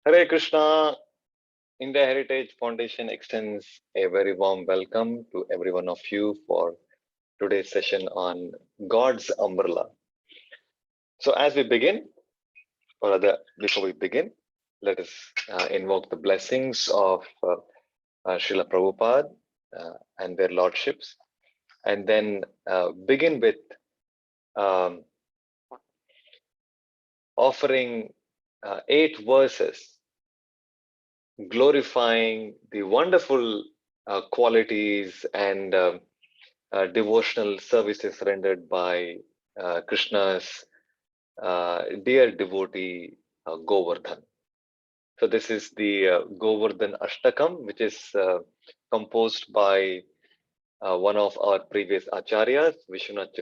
Hare Krishna. India Heritage Foundation extends a very warm welcome to every one of you for today's session on God's umbrella. So, as we begin, or rather, before we begin, let us invoke the blessings of Srila Prabhupada and their lordships, and then begin with um, offering 8 verses glorifying the wonderful qualities and devotional services rendered by Krishna's dear devotee Govardhan. So this is the Govardhan Ashtakam, which is composed by one of our previous acharyas, Vishwanath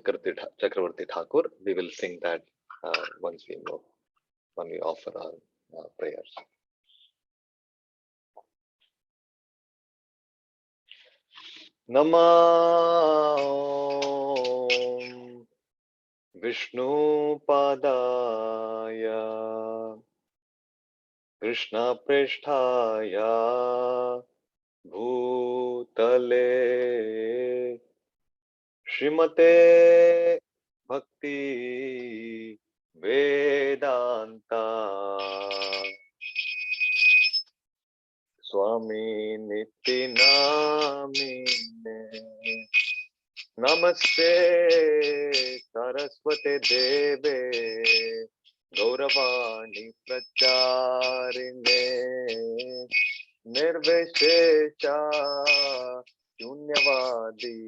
Chakravarti Thakur. We will sing that once we know, when we offer our prayers. Namah Vishnupadaya Krishna Pristhaya Bhutale Srimate Bhakti Vedanta Swami Nityanamine Namaste Saraswate Deve Gauravani Pracharine Nirvishesha Shunyavadi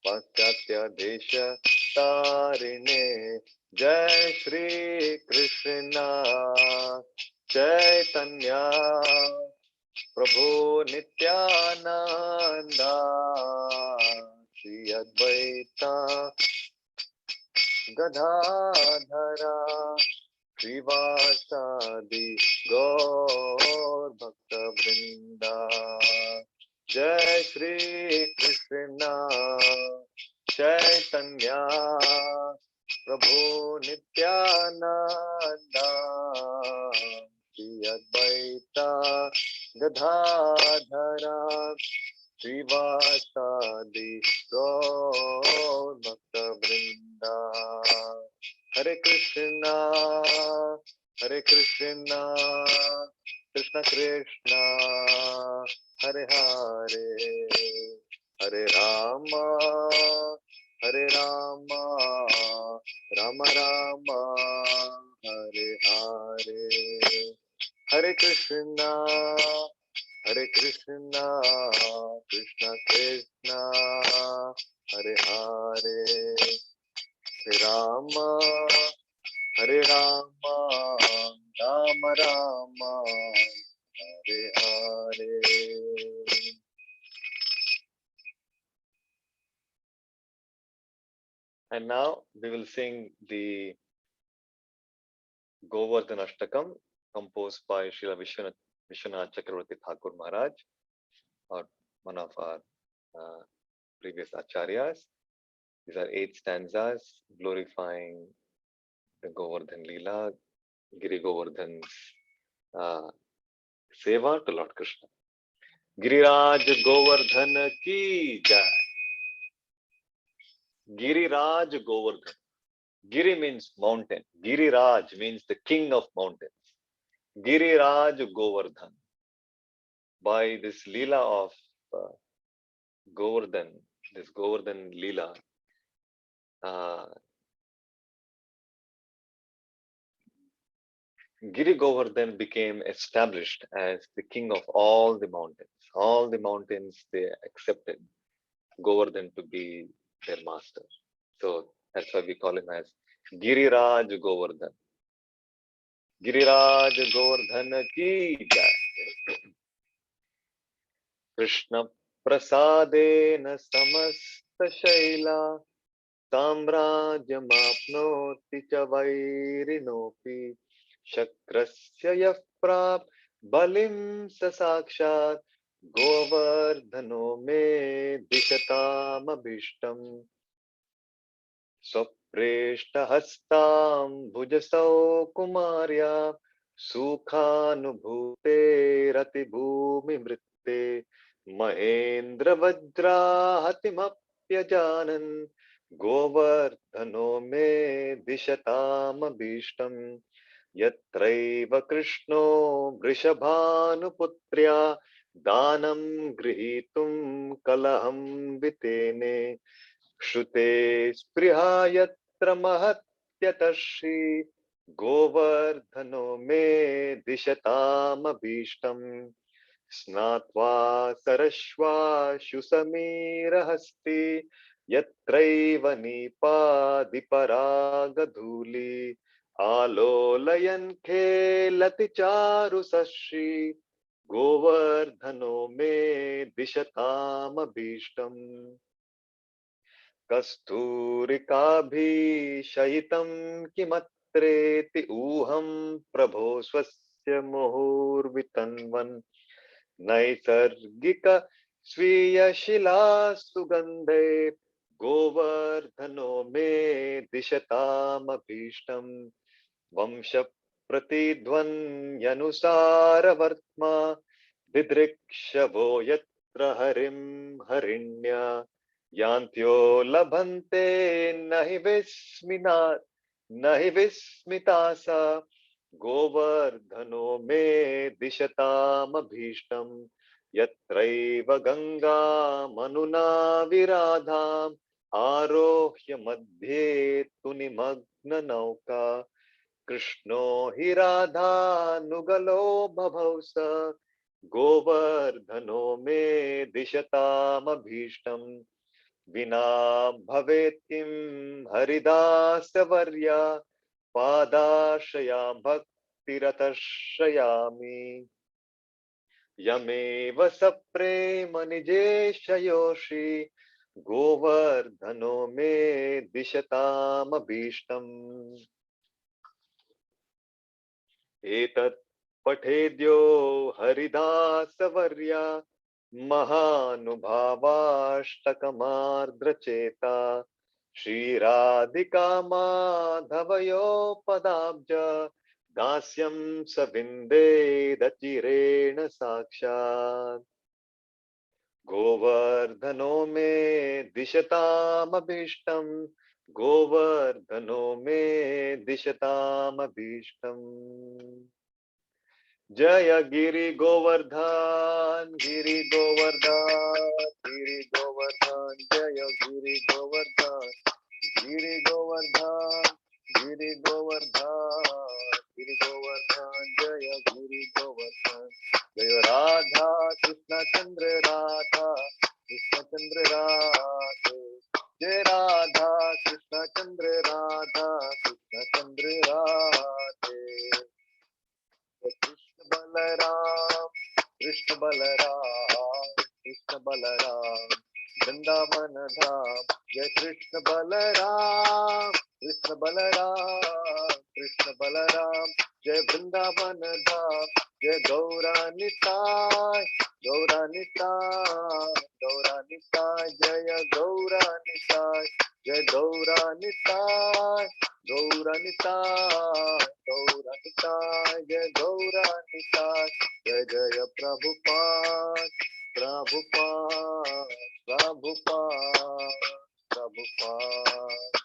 Paschatya Desha Tarine Jai Shri Krishna Chaitanya Prabhu Nityananda Shri Advaita Gadadhara Srivasadi Gaur Bhakta Vrinda Jai Shri Krishna Chaitanya Prabhu Nityananda Shri Advaita Gadadhara Srivasadi Gaur Bhakta Vrinda Hare Krishna Krishna Krishna Hare Hare Hare Rama Rama Rama Hare Hare Hare Krishna Krishna Krishna Hare Hare Hare Rama Rama Rama Hare Hare. And now we will sing the Govardhan Ashtakam composed by Srila Vishwanath Chakravarti Thakur Maharaj, or one of our previous acharyas. These are 8 stanzas glorifying the Govardhan Leela, Giri Govardhan's seva to Lord Krishna. Giriraj Govardhan ki jai. Giriraj Govardhan. Giri means mountain. Giriraj means the king of mountains. Giriraj Govardhan. By this Leela of Govardhan, this Govardhan Leela, Giri Govardhan became established as the king of all the mountains. All the mountains, they accepted Govardhan to be their master. So that's why we call him as Giriraj Govardhan. Giriraj Govardhan ki jai. Krishna prasadena samasta shaila samrajyamapnoti cha vairinopi shakrasya yah prap balim sasakshat govardhano me dishatam abhishtam swapreshta hastam bhujasau kumarya सुखानुभूतेरतिभूमिमृत्ते Mahendra वज्राहतिमप्यजानन् गोवर्धनो मे दिशतामभीष्टम् यत्रैव कृष्णो वृषभानुपुत्र्या दानं गृहीतुं कलहं वितेने श्रुते स्पृहा यत्र महत्यतर्षि गोवर्धनो मे दिशतामभीष्टम् स्नात्वा सरश्वाशु समीरहस्ति यत्रैव नीपादिपरागधूली आलोलयन् खेलति चारु सश्री गोवर्धनो मे दिशतामभीष्टम् कस्तूरिकाभिशयितं किमत्रेति ऊहं प्रभो स्वस्य मुहुर्वितन्वन् नैसर्गिक स्वीयशिलासुगन्धे गोवर्धनो मे दिशतामभीष्टम् वंश प्रतिध्वन्यनुसारवर्त्मा दिदृक्षवो यत्र हरिं हरिण्या यान्त्यो लभन्ते न हि विस्मिना न हि विस्मितासा गोवर्धनो मे दिशतामभीष्टम् यत्रैव गंगा मनुना विराधाम् आरोह्य मध्ये तु निमग्न नौका कृष्णो हि राधानुगलो बभौ स गोवर्धनो मे दिशतामभीष्टम् विना भवेत् किं हरिदासवर्या पादाश्रया भक्तिरतश्रयामि यमेव स प्रेम निजेशयोषि गोवर्धनो मे दिशतामभीष्टम् एतत् पठेद्यो हरिदासवर्या महानुभावाष्टकमार्द्रचेता श्रीराधिका माधवयो पदाब्ज दास्यं स विन्देदचिरेण साक्षात् गोवर्धनो मे दिशतामभीष्टम् गोवर्धनो मे दिशतामभीष्टम् जय गिरि गोवर्धन गिरि गोवर्धन गिरि गोवर्धन जय गिरि गोवर्धन गिरि गोवर्धन गिरि गोवर्धन गिरि गोवर्धन जय गिरि गोवर्धन जय राधा कृष्ण चंद्र राधा कृष्ण चंद्र राधे जय राधा कृष्ण चंद्र राधा कृष्ण चंद्र राधे कृष्ण बलराम कृष्ण बलराम कृष्ण बलराम वृंदावन धाम जय कृष्ण बलराम कृष्ण बलराम कृष्ण बलराम जय वृंदावन धाम जय गौरानिताय गौरानिताय गौरानिताय जय गौरानिताय जय गौरानिताय गौरानिताय गौरानिताय जय गौरानिताय जय जय प्रभुपाद प्रभुपाद प्रभुपाद प्रभुपाद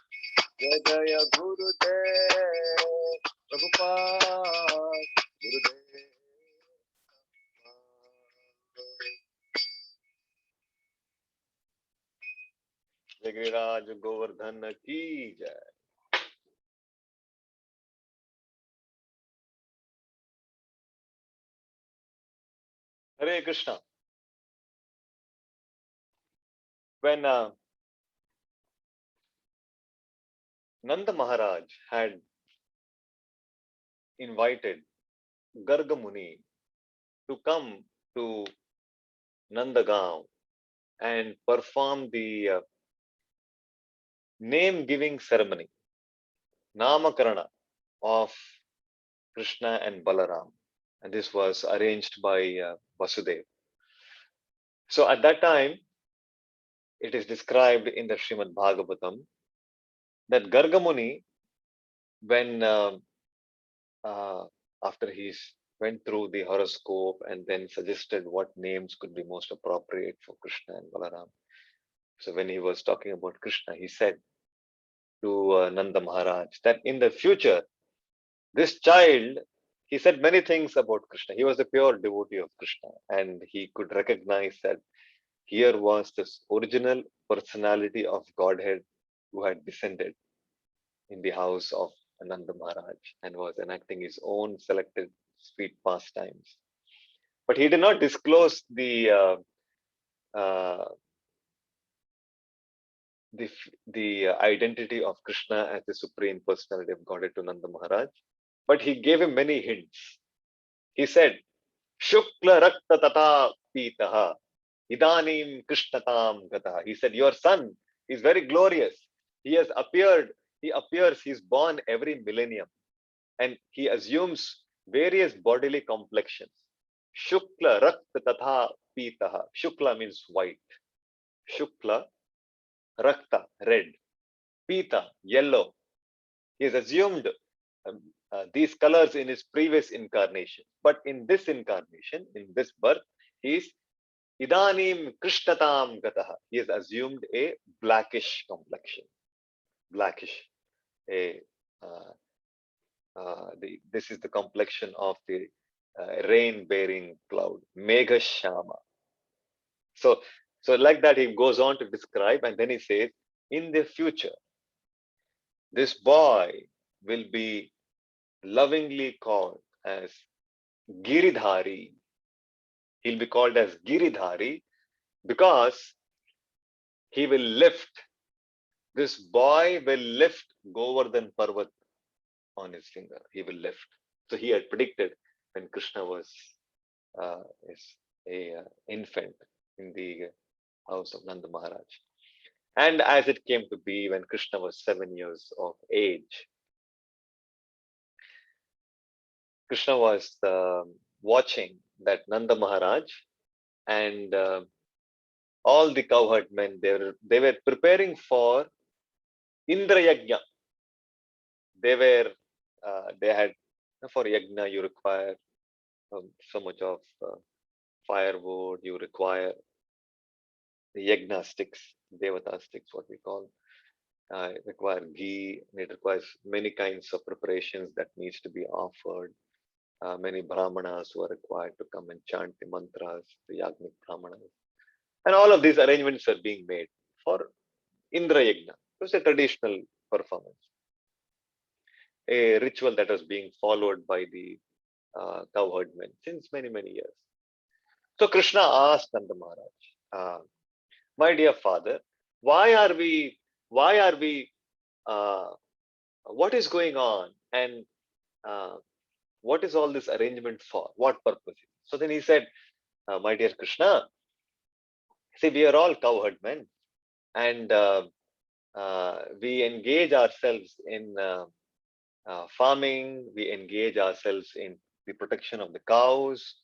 जय जय गुरुदेव प्रभुपाद गुरुदेव जय गिरिराज गोवर्धन की जय। Hare Krishna. When Nanda Maharaj had invited Garga Muni to come to Nandagaon and perform the name giving ceremony, Namakarana of Krishna and Balaram. And this was arranged by Vasudev. So at that time, it is described in the Srimad Bhagavatam that Garga Muni, when after went through the horoscope and then suggested what names could be most appropriate for Krishna and Balaram. So when he was talking about Krishna, he said to Nanda Maharaj that in the future, this child, he said many things about Krishna. He was a pure devotee of Krishna, and he could recognize that here was this original personality of Godhead who had descended in the house of Ananda Maharaj and was enacting his own selected sweet pastimes. But he did not disclose uh, the identity of Krishna as the supreme personality of Godhead to Nanda Maharaj, but he gave him many hints. He said, Shukla Rakta Tata Pitaha Idanim Krishnatam Gataha. He said, your son is very glorious. He has appeared, he appears, he's born every millennium, and he assumes various bodily complexions. Shukla Rakta Tatha Pitaha. Shukla means white. Shukla, Rakta, red. Pita, yellow. He has assumed these colors in his previous incarnation. But in this incarnation, in this birth, he is Idanim Krishnatam Gataha. He has assumed a blackish complexion. Blackish. A this is the complexion of the rain-bearing cloud, Megha Shama. So, like that, he goes on to describe, and then he says, in the future, this boy will be lovingly called as Giridhari. He'll be called as Giridhari because he will lift, this boy will lift Govardhan Parvat on his finger. He will lift. So he had predicted when Krishna was is a infant in the house of Nanda Maharaj. And as it came to be, when Krishna was 7 years of age, Krishna was watching that Nanda Maharaj and all the cowherd men, they were preparing for Indra Yajna. They had, for Yajna, you require so much of firewood, you require the Yajna sticks, Devata sticks, what we call. It requires ghee, and it requires many kinds of preparations that needs to be offered. Many brahmanas who are required to come and chant the mantras, the Yagnik brahmanas. And all of these arrangements are being made for Indra Yajna. It was a traditional performance, a ritual that was being followed by the cowherd men since many, many years. So Krishna asked Nanda Maharaj, my dear father, why are we, uh, what is going on? And uh, what is all this arrangement for? What purpose? So then he said, my dear Krishna, see, we are all cowherd men, and we engage ourselves in farming, we engage ourselves in the protection of the cows.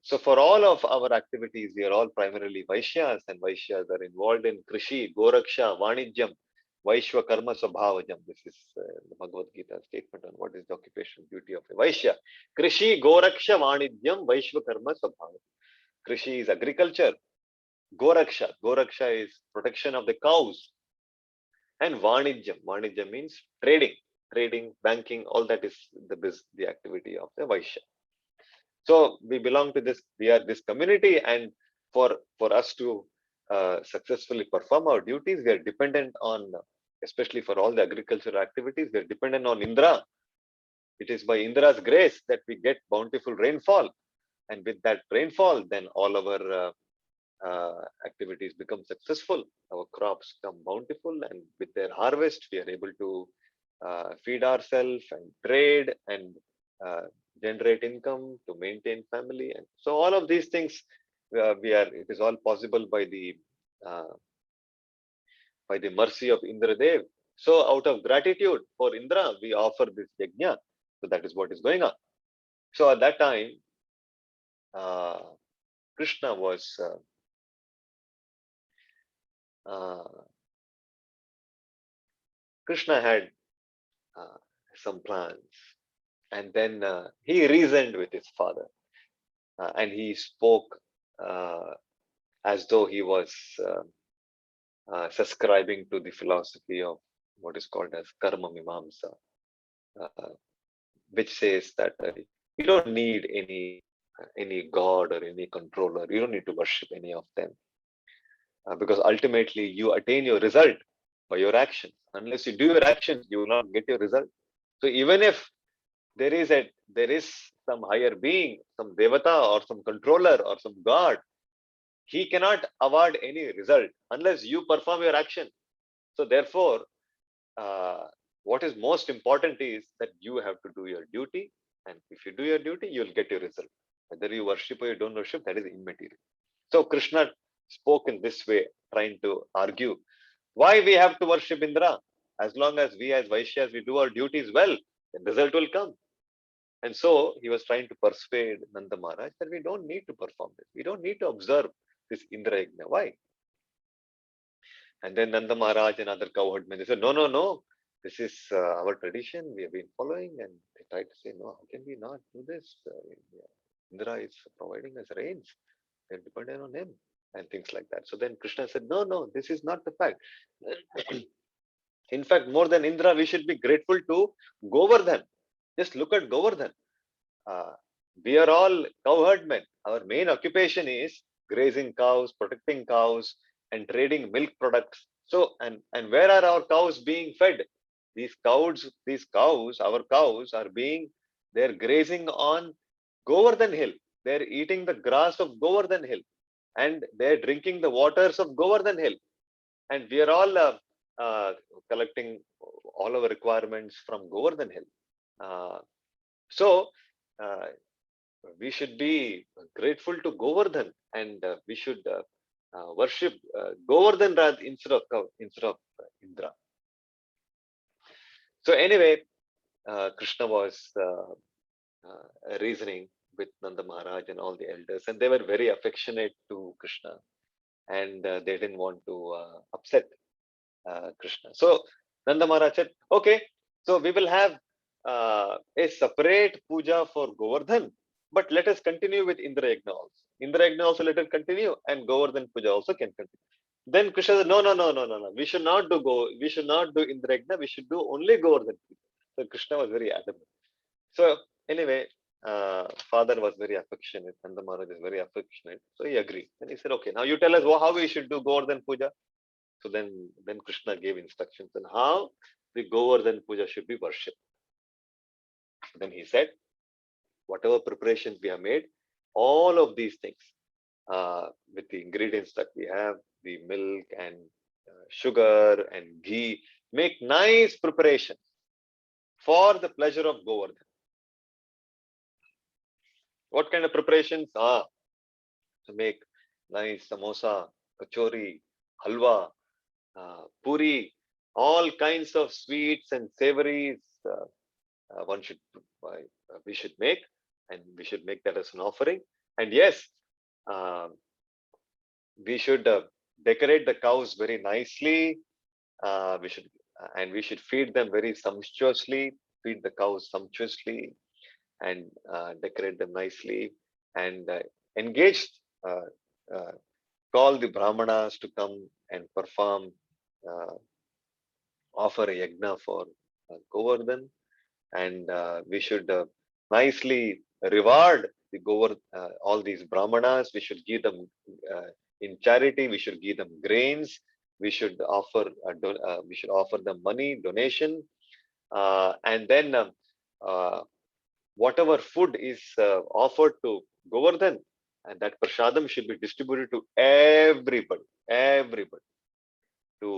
So for all of our activities, we are all primarily Vaishyas, and Vaishyas are involved in Krishi, Goraksha, Vanijyam, Vaishwa Karma Swabhavajam. This is the Bhagavad Gita statement on what is the occupational duty of a Vaishya. Krishi, Goraksha, Vanijyam, Vaishwa Karma Swabhavajam. Krishi is agriculture. Goraksha is protection of the cows. And Vanijyam means trading, banking, all that is the activity of the Vaishya. So we belong to we are this community, and for us to successfully perform our duties, we are dependent on, especially for all the agricultural activities, we are dependent on Indra. It is by Indra's grace that we get bountiful rainfall, and with that rainfall, then all our activities become successful. Our crops come bountiful, and with their harvest, we are able to feed ourselves and trade and uh, generate income to maintain family. And so all of these things, it is all possible uh, by the mercy of Indradev. So out of gratitude for Indra, we offer this yajna. So that is what is going on. So at that time, uh, Krishna was uh, Krishna had some plans. And then he reasoned with his father, and he spoke as though he was subscribing to the philosophy of what is called as karma mimamsa, uh, which says that you don't need any god or any controller. You don't need to worship any of them, because ultimately you attain your result by your actions. Unless you do your actions, you will not get your result. So even if there is some higher being, some devata or some controller or some god, he cannot award any result unless you perform your action. So therefore, uh, what is most important is that you have to do your duty, and if you do your duty, you will get your result. Whether you worship or you don't worship, that is immaterial. So Krishna spoke in this way, trying to argue why we have to worship Indra. As long as we as Vaishyas we do our duties well, the result will come. And so he was trying to persuade Nanda Maharaj that we don't need to perform this. We don't need to observe this Indra Yajna. Why? And then Nanda Maharaj and other cowherdmen, they said, no, no, no. This is our tradition. We have been following. And they tried to say, no, how can we not do this? Indra is providing us rains. We're dependent on him and things like that. So then Krishna said, no, no, this is not the fact. In fact, more than Indra, we should be grateful to Govardhan. Just look at Govardhan. Uh, we are all cowherdmen. Our main occupation is grazing cows, protecting cows, and trading milk products. So, and where are our cows being fed? Our cows are being, they're grazing on Govardhan Hill. They're eating the grass of Govardhan Hill, and they're drinking the waters of Govardhan Hill. And we are all uh, collecting all our requirements from Govardhan Hill. Uh, so, uh, we should be grateful to Govardhan, and we should worship Govardhan instead of Indra. So anyway, Krishna was reasoning with Nanda Maharaj and all the elders, and they were very affectionate to Krishna, and they didn't want to upset Krishna. So Nanda Maharaj said, "Okay, so we will have a separate puja for Govardhan, but let us continue with Indra Yagna also. Indra Yagna also let us continue, and Govardhan puja also can continue." Then Krishna said, "No, no, no, no, no, no. We should not do We should not do Indra Yagna. We should do only Govardhan puja." So Krishna was very adamant. So anyway, father was very affectionate, and the Maharaj is very affectionate. So he agreed. And he said, "Okay, now you tell us how we should do Govardhan puja." So then Krishna gave instructions on how the Govardhan puja should be worshipped. Then he said, whatever preparations we have made, all of these things, with the ingredients that we have, the milk and sugar and ghee, make nice preparations for the pleasure of Govardhan. What kind of preparations? To make nice samosa, kachori, halwa, puri, all kinds of sweets and savories. One should We should make, and we should make that as an offering. And yes, um, we should decorate the cows very nicely. We should And we should feed them very sumptuously. Feed the cows sumptuously and decorate them nicely, and engage. Uh, uh, Call the brahmanas to come and perform, uh, offer a yagna for Govardhan, and we should nicely reward all these brahmanas. We should give them in charity. We should give them grains. We should offer them money donation, and then whatever food is offered to Govardhan, and that prasadam should be distributed to everybody, to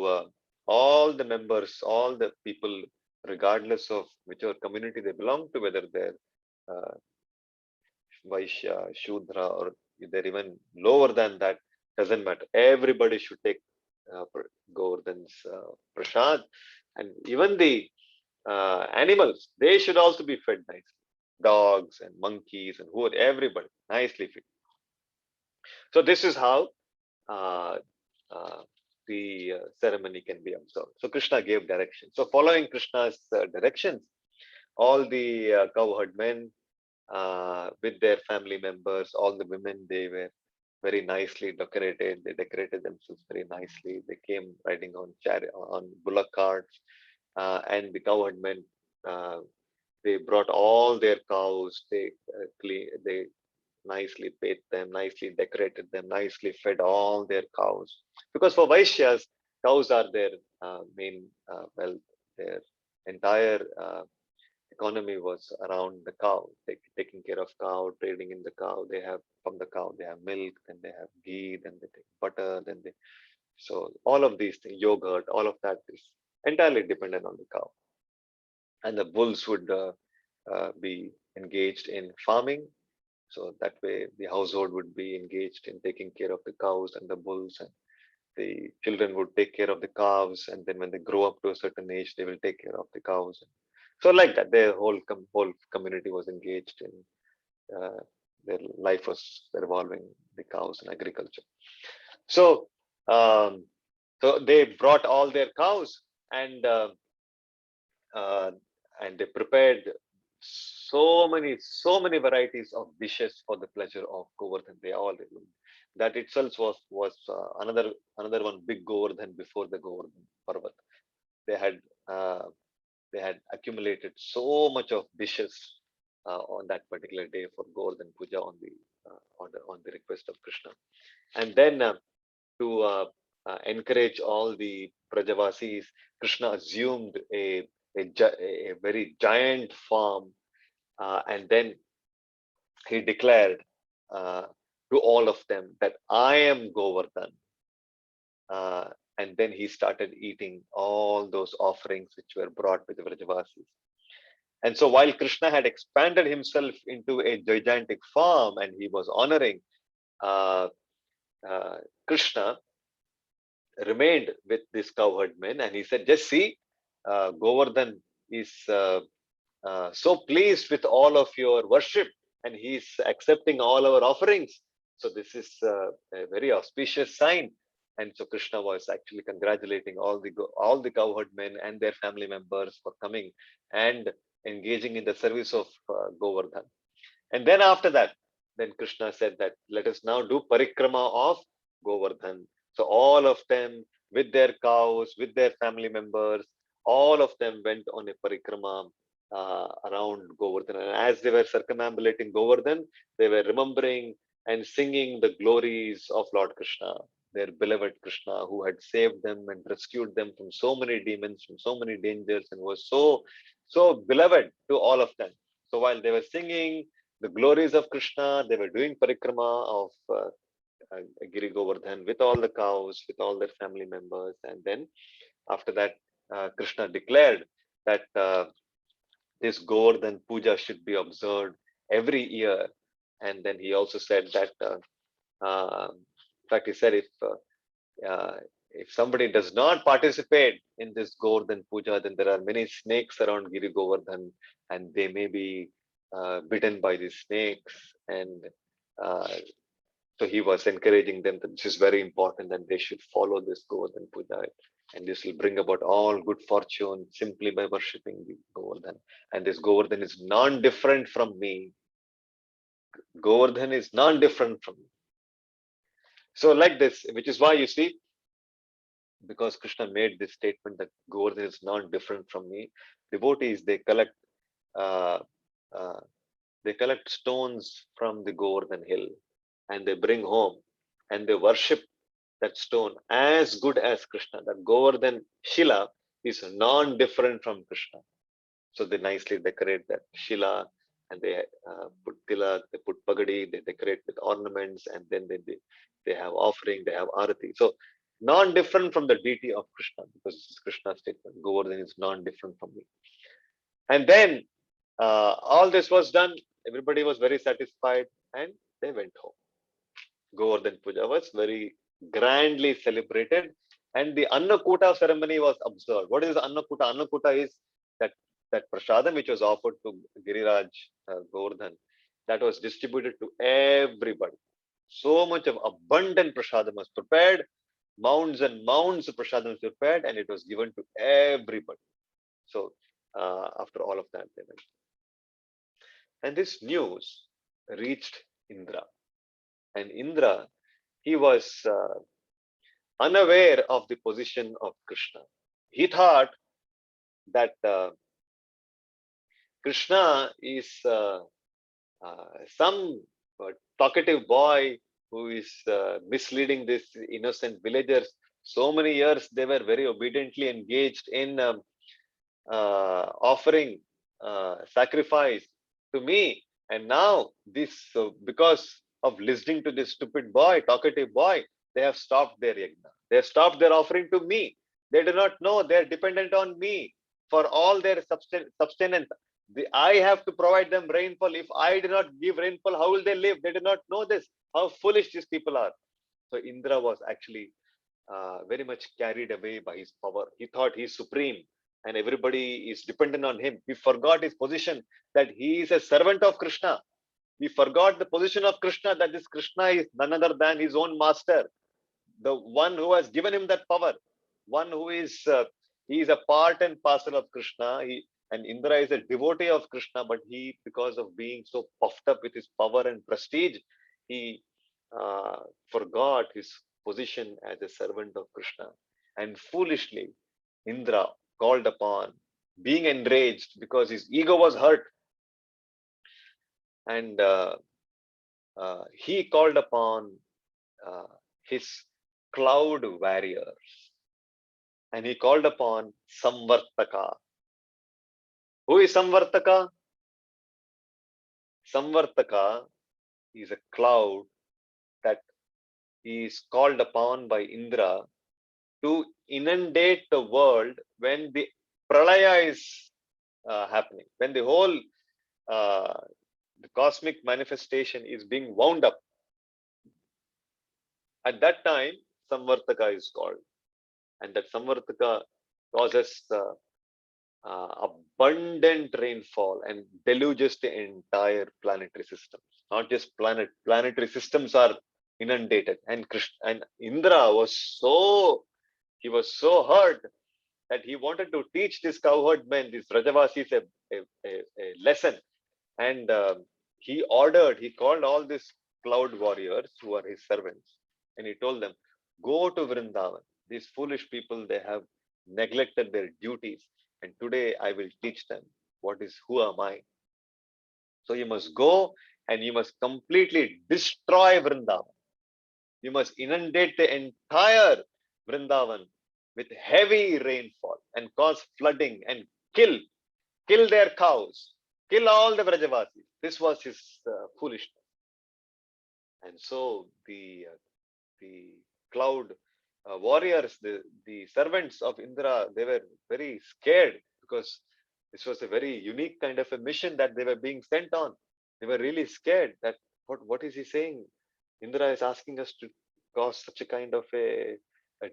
all the members, all the people, regardless of whichever community they belong to, whether they're uh, Vaishya, Shudra, or if they're even lower than that, doesn't matter. Everybody should take Govardhan's prasad, and even the animals, they should also be fed nicely. Dogs and monkeys and everybody nicely fed. So this is how uh, uh, the ceremony can be observed. So Krishna gave directions. So following Krishna's directions, all the cow herdmen with their family members, all the women, they were very nicely decorated. They decorated themselves very nicely. They came riding on bullock carts, and the cow herdmen. They brought all their cows. They nicely bathed them, nicely decorated them, nicely fed all their cows. Because for Vaishyas, cows are their main wealth. Their entire economy was around the cow, taking care of cow, trading in the cow. They have from the cow, they have milk, then they have ghee, then they take butter, then they. So all of these things, yogurt, all of that is entirely dependent on the cow. And the bulls would be engaged in farming. So that way, the household would be engaged in taking care of the cows and the bulls, and the children would take care of the calves. And then when they grow up to a certain age, they will take care of the cows. So like that, their whole community was engaged in uh, their life was revolving the cows and agriculture. So um, so they brought all their cows, and uh, and they prepared so many varieties of dishes for the pleasure of Govardhan. They all that itself was another one big Govardhan before the Govardhan Parvat. They had uh, they had accumulated so much of dishes on that particular day for Govardhan Puja on the request of Krishna, and then to encourage all the Prajavasis, Krishna assumed a very giant form, and then he declared uh, to all of them that I am Govardhan. Uh, and then he started eating all those offerings which were brought with the Vrajavasis. And so while Krishna had expanded himself into a gigantic form and he was honoring uh, Krishna, remained with this cowherd men, and he said, just see, Govardhan is so pleased with all of your worship, and he's accepting all our offerings. So this is a very auspicious sign. And so Krishna was actually congratulating all the cowherd men and their family members for coming and engaging in the service of Govardhan. And then after that, then Krishna said that let us now do parikrama of Govardhan. So all of them with their cows, with their family members, all of them went on a parikrama around Govardhan. And as they were circumambulating Govardhan, they were remembering and singing the glories of Lord Krishna, their beloved Krishna, who had saved them and rescued them from so many demons, from so many dangers, and was so beloved to all of them. So while they were singing the glories of Krishna, they were doing parikrama of Giri Govardhan with all the cows, with all their family members. And then after that, Krishna declared that this Govardhan puja should be observed every year. And then he also said that, in fact, he said uh, if somebody does not participate in this Govardhan puja, then there are many snakes around Giri Govardhan, and they may be bitten by these snakes. And uh, so he was encouraging them that this is very important and they should follow this Govardhan puja. And this will bring about all good fortune simply by worshipping the Govardhan. And this Govardhan is non-different from me. Govardhan is non-different from me. So like this, which is why you see, because Krishna made this statement that Govardhan is not different from me, devotees uh, uh, they collect stones from the Govardhan hill and they bring home and they worship that stone as good as Krishna. That Govardhan Shila is non-different from Krishna. So they nicely decorate that Shila and they put tilak, they put pagadi, they decorate with ornaments, and then they have offering, they have arati. So non-different from the deity of Krishna, because this is Krishna's statement. Govardhan is non-different from me. And then all this was done. Everybody was very satisfied, and they went home. Govardhan Puja was very grandly celebrated, and the Annakuta ceremony was observed. What is Annakuta? Annakuta is that prasadam which was offered to Giriraj Govardhan, that was distributed to everybody. So much of abundant prasadam was prepared, mounds and mounds of prasadam was prepared, and it was given to everybody. So after all of that, they went. And this news reached Indra. And Indra, he was unaware of the position of Krishna. He thought that Krishna is some talkative boy who is misleading these innocent villagers. So many years they were very obediently engaged in offering sacrifice to me, and now this because of listening to this stupid boy, talkative boy, they have stopped their yajna. They have stopped their offering to me. They do not know they are dependent on me for all their sustenance. I have to provide them rainfall. If I do not give rainfall, how will they live? They do not know this. How foolish these people are. So Indra was actually very much carried away by his power. He thought he's supreme and everybody is dependent on him. He forgot his position, that he is a servant of Krishna. He forgot the position of Krishna, that this Krishna is none other than his own master, the one who has given him that power, one who is he is a part and parcel of Krishna. And Indra is a devotee of Krishna, but he, because of being so puffed up with his power and prestige, he forgot his position as a servant of Krishna. And foolishly, Indra called upon, being enraged because his ego was hurt, and he called upon uh, his cloud warriors, and he called upon Samvartaka. Who is Samvartaka? Samvartaka is a cloud that is called upon by Indra to inundate the world when the pralaya is happening, when the whole uh, the cosmic manifestation is being wound up. At that time, Samvartaka is called, and that Samvartaka causes abundant rainfall and deluges the entire planetary system. Not just planetary systems are inundated. And Krishna and Indra was he was so hurt that he wanted to teach these cowherd men, these Rajavasis, a lesson. And he called all these cloud warriors who are his servants, and he told them, go to Vrindavan. These foolish people, they have neglected their duties, and today I will teach them who am I. So you must go and you must completely destroy Vrindavan. You must inundate the entire Vrindavan with heavy rainfall and cause flooding and kill their cows, kill all the Vrajavasis. This was his foolishness. And so the cloud warriors, the servants of Indra, they were very scared because this was a very unique kind of a mission that they were being sent on. They were really scared that what is he saying? Indra is asking us to cause such a kind of a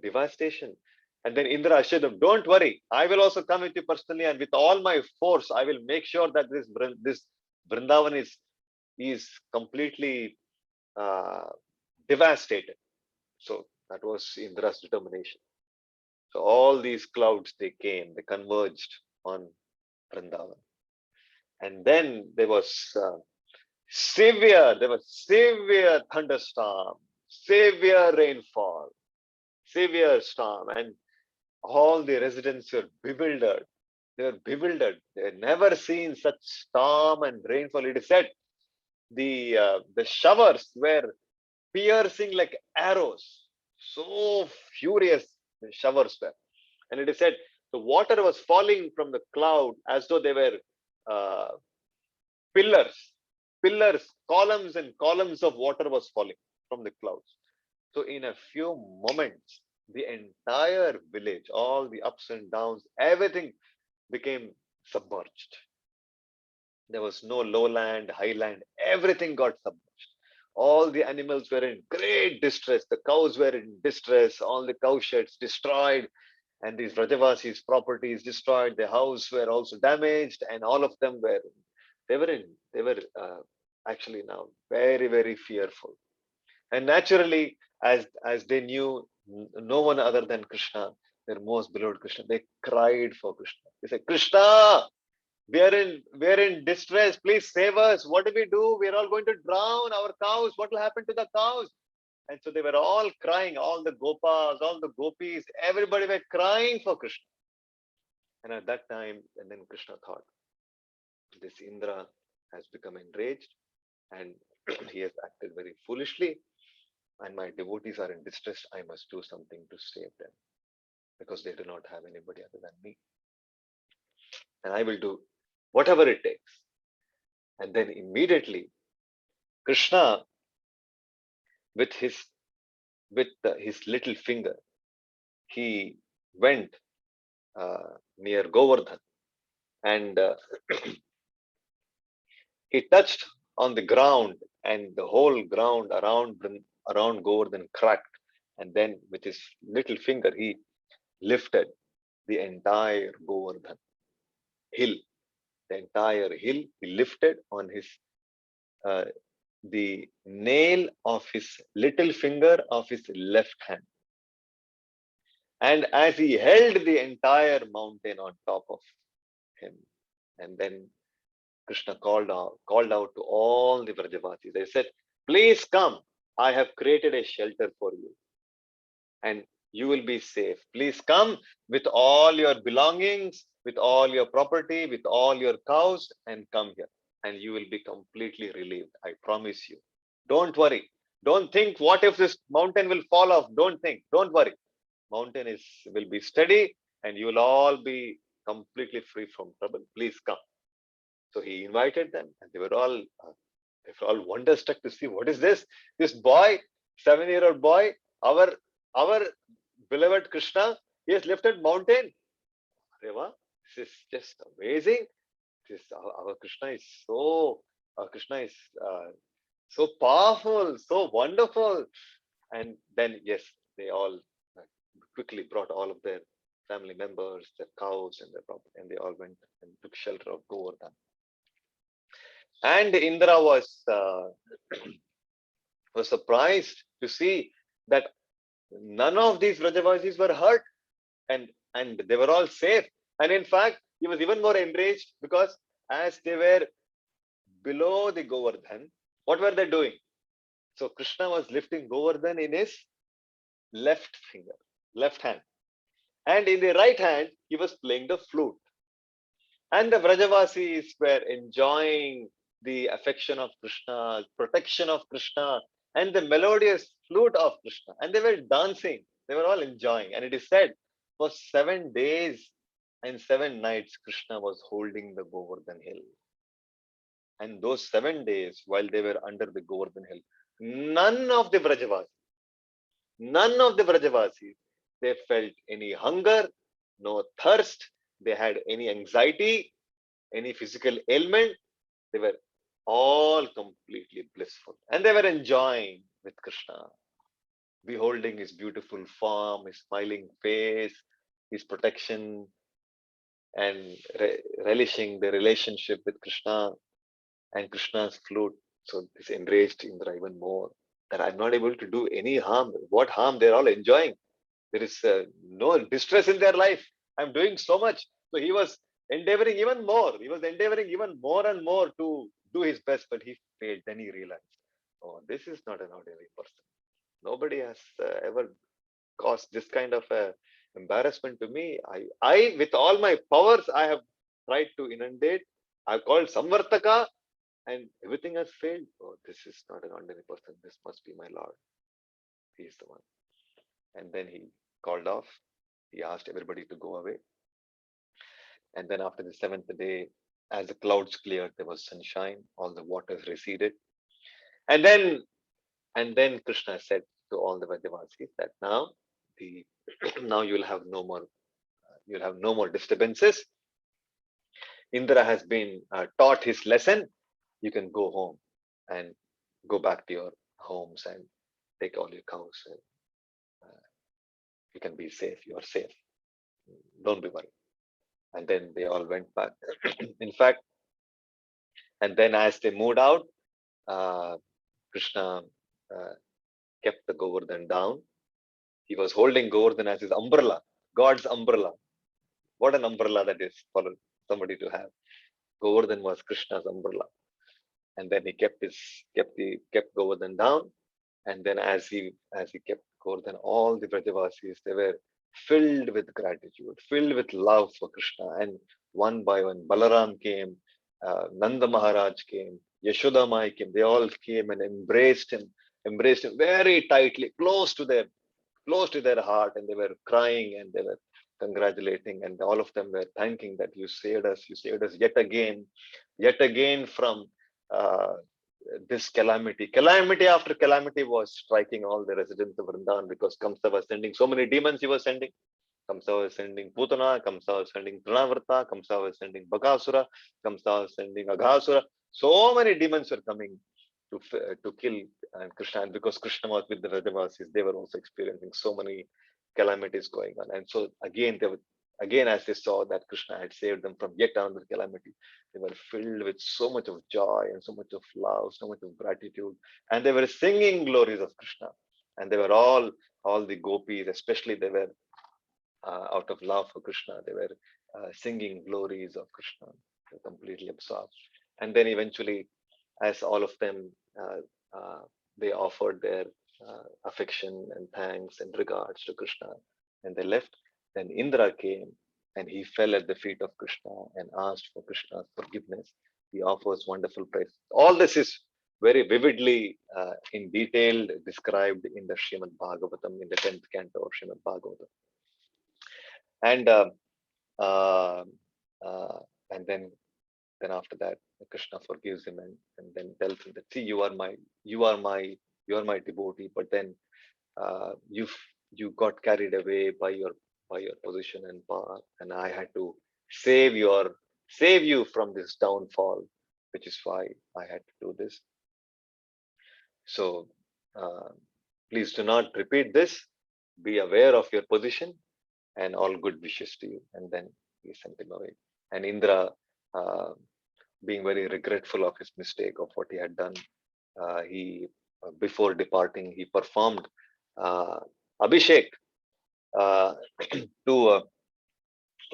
devastation. And then Indra assured them, don't worry, I will also come with you personally, and with all my force, I will make sure that this Vrindavan is completely uh, devastated. So that was Indra's determination. So all these clouds, they came, they converged on Vrindavan. And then there was severe thunderstorm, severe rainfall, severe storm, and all the residents were bewildered. They were bewildered. They had never seen such storm and rainfall. It is said the showers were piercing like arrows. So furious the showers were. And it is said the water was falling from the cloud as though they were uh, pillars, columns and columns of water was falling from the clouds. So in a few moments, the entire village, all the ups and downs, everything became submerged. There was no lowland, highland, everything got submerged. All the animals were in great distress. The cows were in distress, all the cow sheds destroyed, and these Rajavasis' properties destroyed. The house were also damaged, and all of them were they were actually now very, very fearful. And naturally, as they knew no one other than Krishna, their most beloved Krishna. They cried for Krishna. They said, Krishna, we are in distress. Please save us. What do we do? We are all going to drown our cows. What will happen to the cows? And so they were all crying, all the gopas, all the gopis, everybody were crying for Krishna. And at that time, and then Krishna thought, this Indra has become enraged and he has acted very foolishly, and my devotees are in distress. I must do something to save them because they do not have anybody other than me. And I will do whatever it takes. And then immediately, Krishna, with his little finger, he went near Govardhan, and he touched on the ground, and the whole ground around Govardhan cracked. And then with his little finger, he lifted the entire Govardhan hill. The entire hill he lifted on his uh, the nail of his little finger of his left hand. And as he held the entire mountain on top of him, and then Krishna called out to all the Vrajavasis. They said, please come. I have created a shelter for you and you will be safe. Please come with all your belongings, with all your property, with all your cows, and come here. And you will be completely relieved. I promise you. Don't worry. Don't think, what if this mountain will fall off? Don't think. Don't worry. Mountain will be steady and you will all be completely free from trouble. Please come. So he invited them, and they were all wonderstruck to see what is this? This boy, 7-year-old boy, our beloved Krishna, he has lifted mountain. Reva, this is just amazing. Our Krishna is so powerful, so wonderful. And then yes, they all uh, quickly brought all of their family members, their cows, and their property, and they all went and took shelter of Govardhan. And Indra was surprised to see that none of these Vrajavasis were hurt, and they were all safe. And in fact, he was even more enraged because as they were below the Govardhan, what were they doing? So Krishna was lifting Govardhan in his left finger, left hand, and in the right hand he was playing the flute. And the Vrajavasis were enjoying the affection of Krishna, protection of Krishna, and the melodious flute of Krishna. And they were dancing. They were all enjoying. And it is said, for 7 days and 7 nights, Krishna was holding the Govardhan hill. And those 7 days, while they were under the Govardhan hill, none of the Vrajavasis, they felt any hunger, no thirst, they had any anxiety, any physical ailment. They were all completely blissful. And they were enjoying with Krishna, beholding his beautiful form, his smiling face, his protection, and relishing the relationship with Krishna and Krishna's flute. So this enraged Indra even more, that I'm not able to do any harm. What harm? They're all enjoying. There is no distress in their life. I'm doing so much. So he was endeavoring even more. He was endeavoring even more and more to do his best, but he failed. Then he realized, oh, this is not an ordinary person. Nobody has ever caused this kind of embarrassment to me. With all my powers, I have tried to inundate. I've called Samvartaka, and everything has failed. Oh, this is not an ordinary person. This must be my Lord. He is the one. And then he called off. He asked everybody to go away. And then after the seventh day, as the clouds cleared, there was sunshine, all the waters receded. And then Krishna said to all the Vrajavasis that now the now you'll have no more disturbances. Indra has been taught his lesson. You can go home and go back to your homes and take all your cows. And, you can be safe. You are safe. Don't be worried. And then they all went back. In fact, and then as they moved out, Krishna kept the Govardhan down. He was holding Govardhan as his umbrella. God's umbrella. What an umbrella that is for somebody to have. Govardhan was Krishna's umbrella. And then he kept Govardhan down. And then as he kept Govardhan, all the Brajavasis, they were filled with gratitude, filled with love for Krishna. And one by one, Balaram came, Nanda Maharaj came, Yashoda Mai came. They all came and embraced him very tightly, close to their heart, and they were crying and they were congratulating, and all of them were thanking that you saved us yet again from uh, this calamity. Calamity after calamity was striking all the residents of Vrindavan because Kamsa was sending so many demons. He was sending. Kamsa was sending Putana, Kamsa was sending Trinavarta, Kamsa was sending Bakasura, Kamsa was sending Aghasura. So many demons were coming to kill Krishna, and because Krishna was with the Vrajavasis, they were also experiencing so many calamities going on. And so again, as they saw that Krishna had saved them from yet another calamity, they were filled with so much of joy and so much of love, so much of gratitude, and they were singing glories of Krishna. And they were all the gopis, especially they were out of love for Krishna, they were singing glories of Krishna. They were completely absorbed. And then eventually, as all of them, they offered their affection and thanks and regards to Krishna, and they left. Then Indra came and he fell at the feet of Krishna and asked for Krishna's forgiveness. He offers wonderful praise. All this is very vividly in detail described in the Srimad Bhagavatam, in the 10th canto of Srimad Bhagavatam. And uh, uh, and then after that, Krishna forgives him and then tells him that, see, you are my devotee, but then you got carried away by your position and power, and I had to save you from this downfall, which is why I had to do this. So uh, please do not repeat this. Be aware of your position, and all good wishes to you. And then he sent him away. And Indra, being very regretful of his mistake of what he had done, he before departing, he performed Abhishek to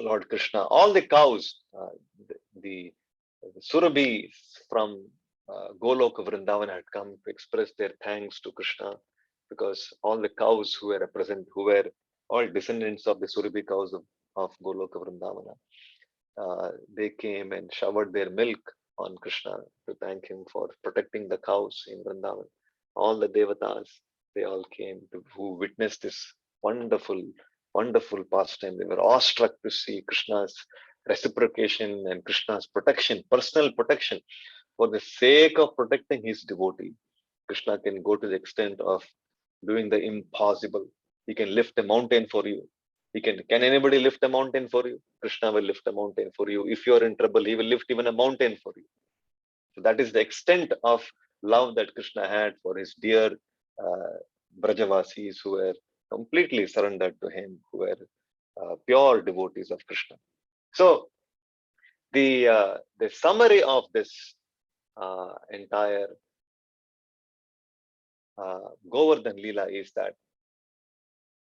Lord Krishna. All the cows, the Surabhis from Goloka Vrindavan had come to express their thanks to Krishna, because all the cows who were present, who were all descendants of the Surabhi cows of Goloka Vrindavana, they came and showered their milk on Krishna to thank him for protecting the cows in Vrindavan. All the devatas, they all came who witnessed this wonderful, wonderful pastime. They were awestruck to see Krishna's reciprocation and Krishna's protection, personal protection. For the sake of protecting his devotee, Krishna can go to the extent of doing the impossible. He can lift a mountain for you. Can anybody lift a mountain for you? Krishna will lift a mountain for you. If you're in trouble, he will lift even a mountain for you. So that is the extent of love that Krishna had for his dear Brajavasis, who were completely surrendered to him, who were pure devotees of Krishna. So the summary of this entire Govardhan Leela is that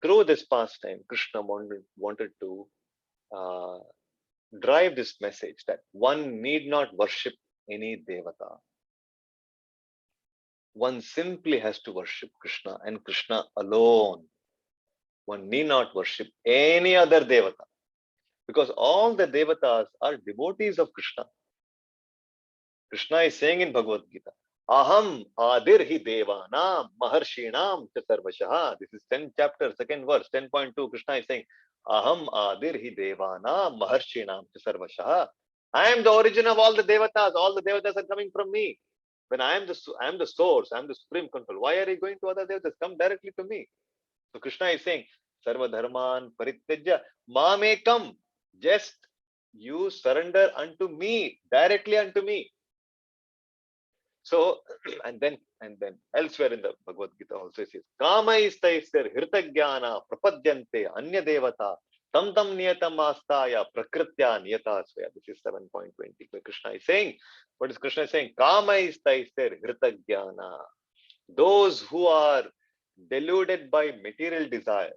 through this pastime, Krishna wanted to drive this message that one need not worship any devata. One simply has to worship Krishna and Krishna alone. One need not worship any other devata, because all the devatas are devotees of Krishna. Krishna is saying in Bhagavad Gita, Aham adirhi devanam maharshinam cha sarvashaha. This is 10th chapter, 2nd verse, 10.2. Krishna is saying, Aham adirhi devanam maharshinam cha sarvashaha. I am the origin of all the devatas. All the devatas are coming from me. When I am the source, I am the supreme control. Why are you going to other devatas? Come directly to me. So Krishna is saying, Sarva dharman parityajya mamekam. Just you surrender unto me, directly unto me. So, and then elsewhere in the Bhagavad Gita also says, Kama istaisir hirtagyana prapadyante anya devata tam niyatam astaya prakritya niyata svaya. This is 7.20 where Krishna is saying, what is Krishna saying? Kama istaisir hirtagyana. Those who are deluded by material desires,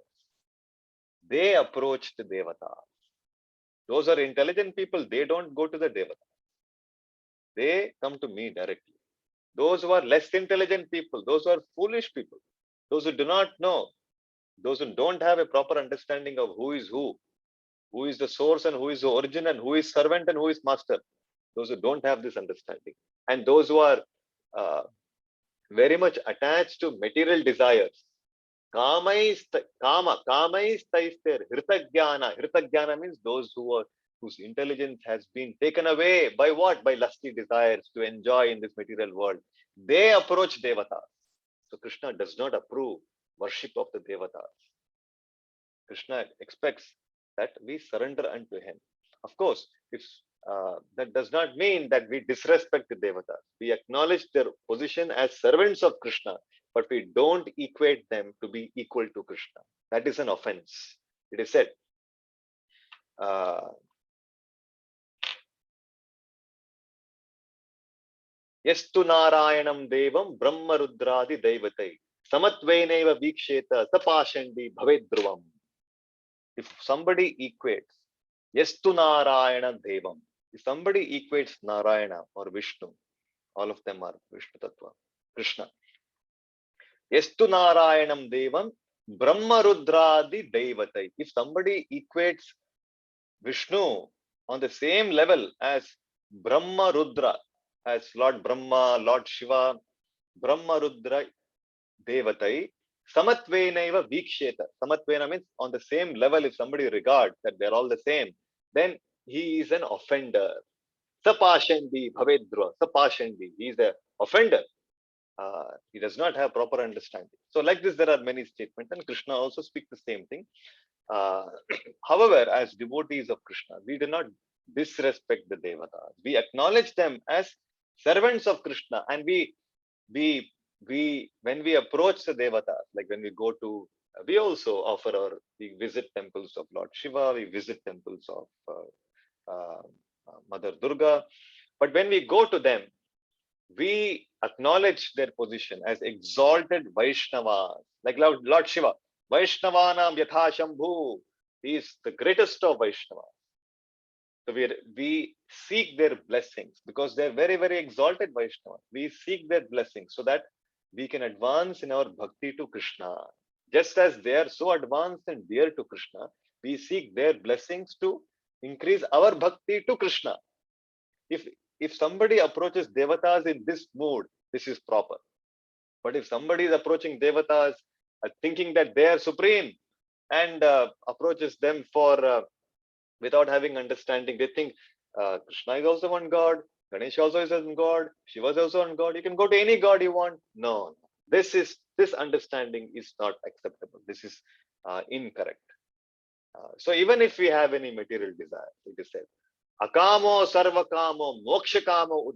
they approached Devata. Those are intelligent people. They don't go to the Devata. They come to me directly. Those who are less intelligent people, those who are foolish people, those who do not know, those who don't have a proper understanding of who is the source and who is the origin and who is servant and who is master, those who don't have this understanding, and those who are uh, very much attached to material desires. Kamaistaistir Hritagana means those who are whose intelligence has been taken away by what? By lusty desires to enjoy in this material world. They approach Devatas. So Krishna does not approve worship of the Devatas. Krishna expects that we surrender unto him. Of course, if that does not mean that we disrespect the Devatas. We acknowledge their position as servants of Krishna, but we don't equate them to be equal to Krishna. That is an offense. It is said, Yastu Narayanam Devam Brahma Rudradi Devatai Samatveneva Viksheta Sapashandi Bhavedruvam. If somebody equates Yastu Narayana Devam, if somebody equates Narayana or Vishnu, all of them are Vishnu Tattva, Krishna. Yastu Narayanam Devam Brahma Rudradi Devatai. If somebody equates Vishnu on the same level as Brahma Rudra, as Lord Brahma, Lord Shiva, Brahma Rudra Devatai, Samatvenaiva Viksheta. Samatvena means on the same level. If somebody regards that they're all the same, then he is an offender. Sapashandi Bhavedra. Sapashandi. He is an offender. He does not have proper understanding. So, like this, there are many statements, and Krishna also speaks the same thing. Uh, However, as devotees of Krishna, we do not disrespect the Devatas. We acknowledge them as servants of Krishna, and we when we approach the Devatas, like when we go to, we also we visit temples of Lord Shiva, we visit temples of Mother Durga, but when we go to them, we acknowledge their position as exalted Vaishnavas, like Lord Shiva. Vaishnavanam Yatha Shambhu. He is the greatest of Vaishnavas. So we seek their blessings because they're very, very exalted Vaishnavas. We seek their blessings so that we can advance in our bhakti to Krishna. Just as they are so advanced and dear to Krishna, we seek their blessings to increase our bhakti to Krishna. If somebody approaches Devatas in this mood, this is proper. But if somebody is approaching Devatas thinking that they are supreme and approaches them for without having understanding, they think Krishna is also one God, Ganesh also is one God, Shiva is also one God. You can go to any God you want. No, this understanding is not acceptable. This is incorrect. So even if we have any material desire, it is said, Akamo sarvakamo mokshakamo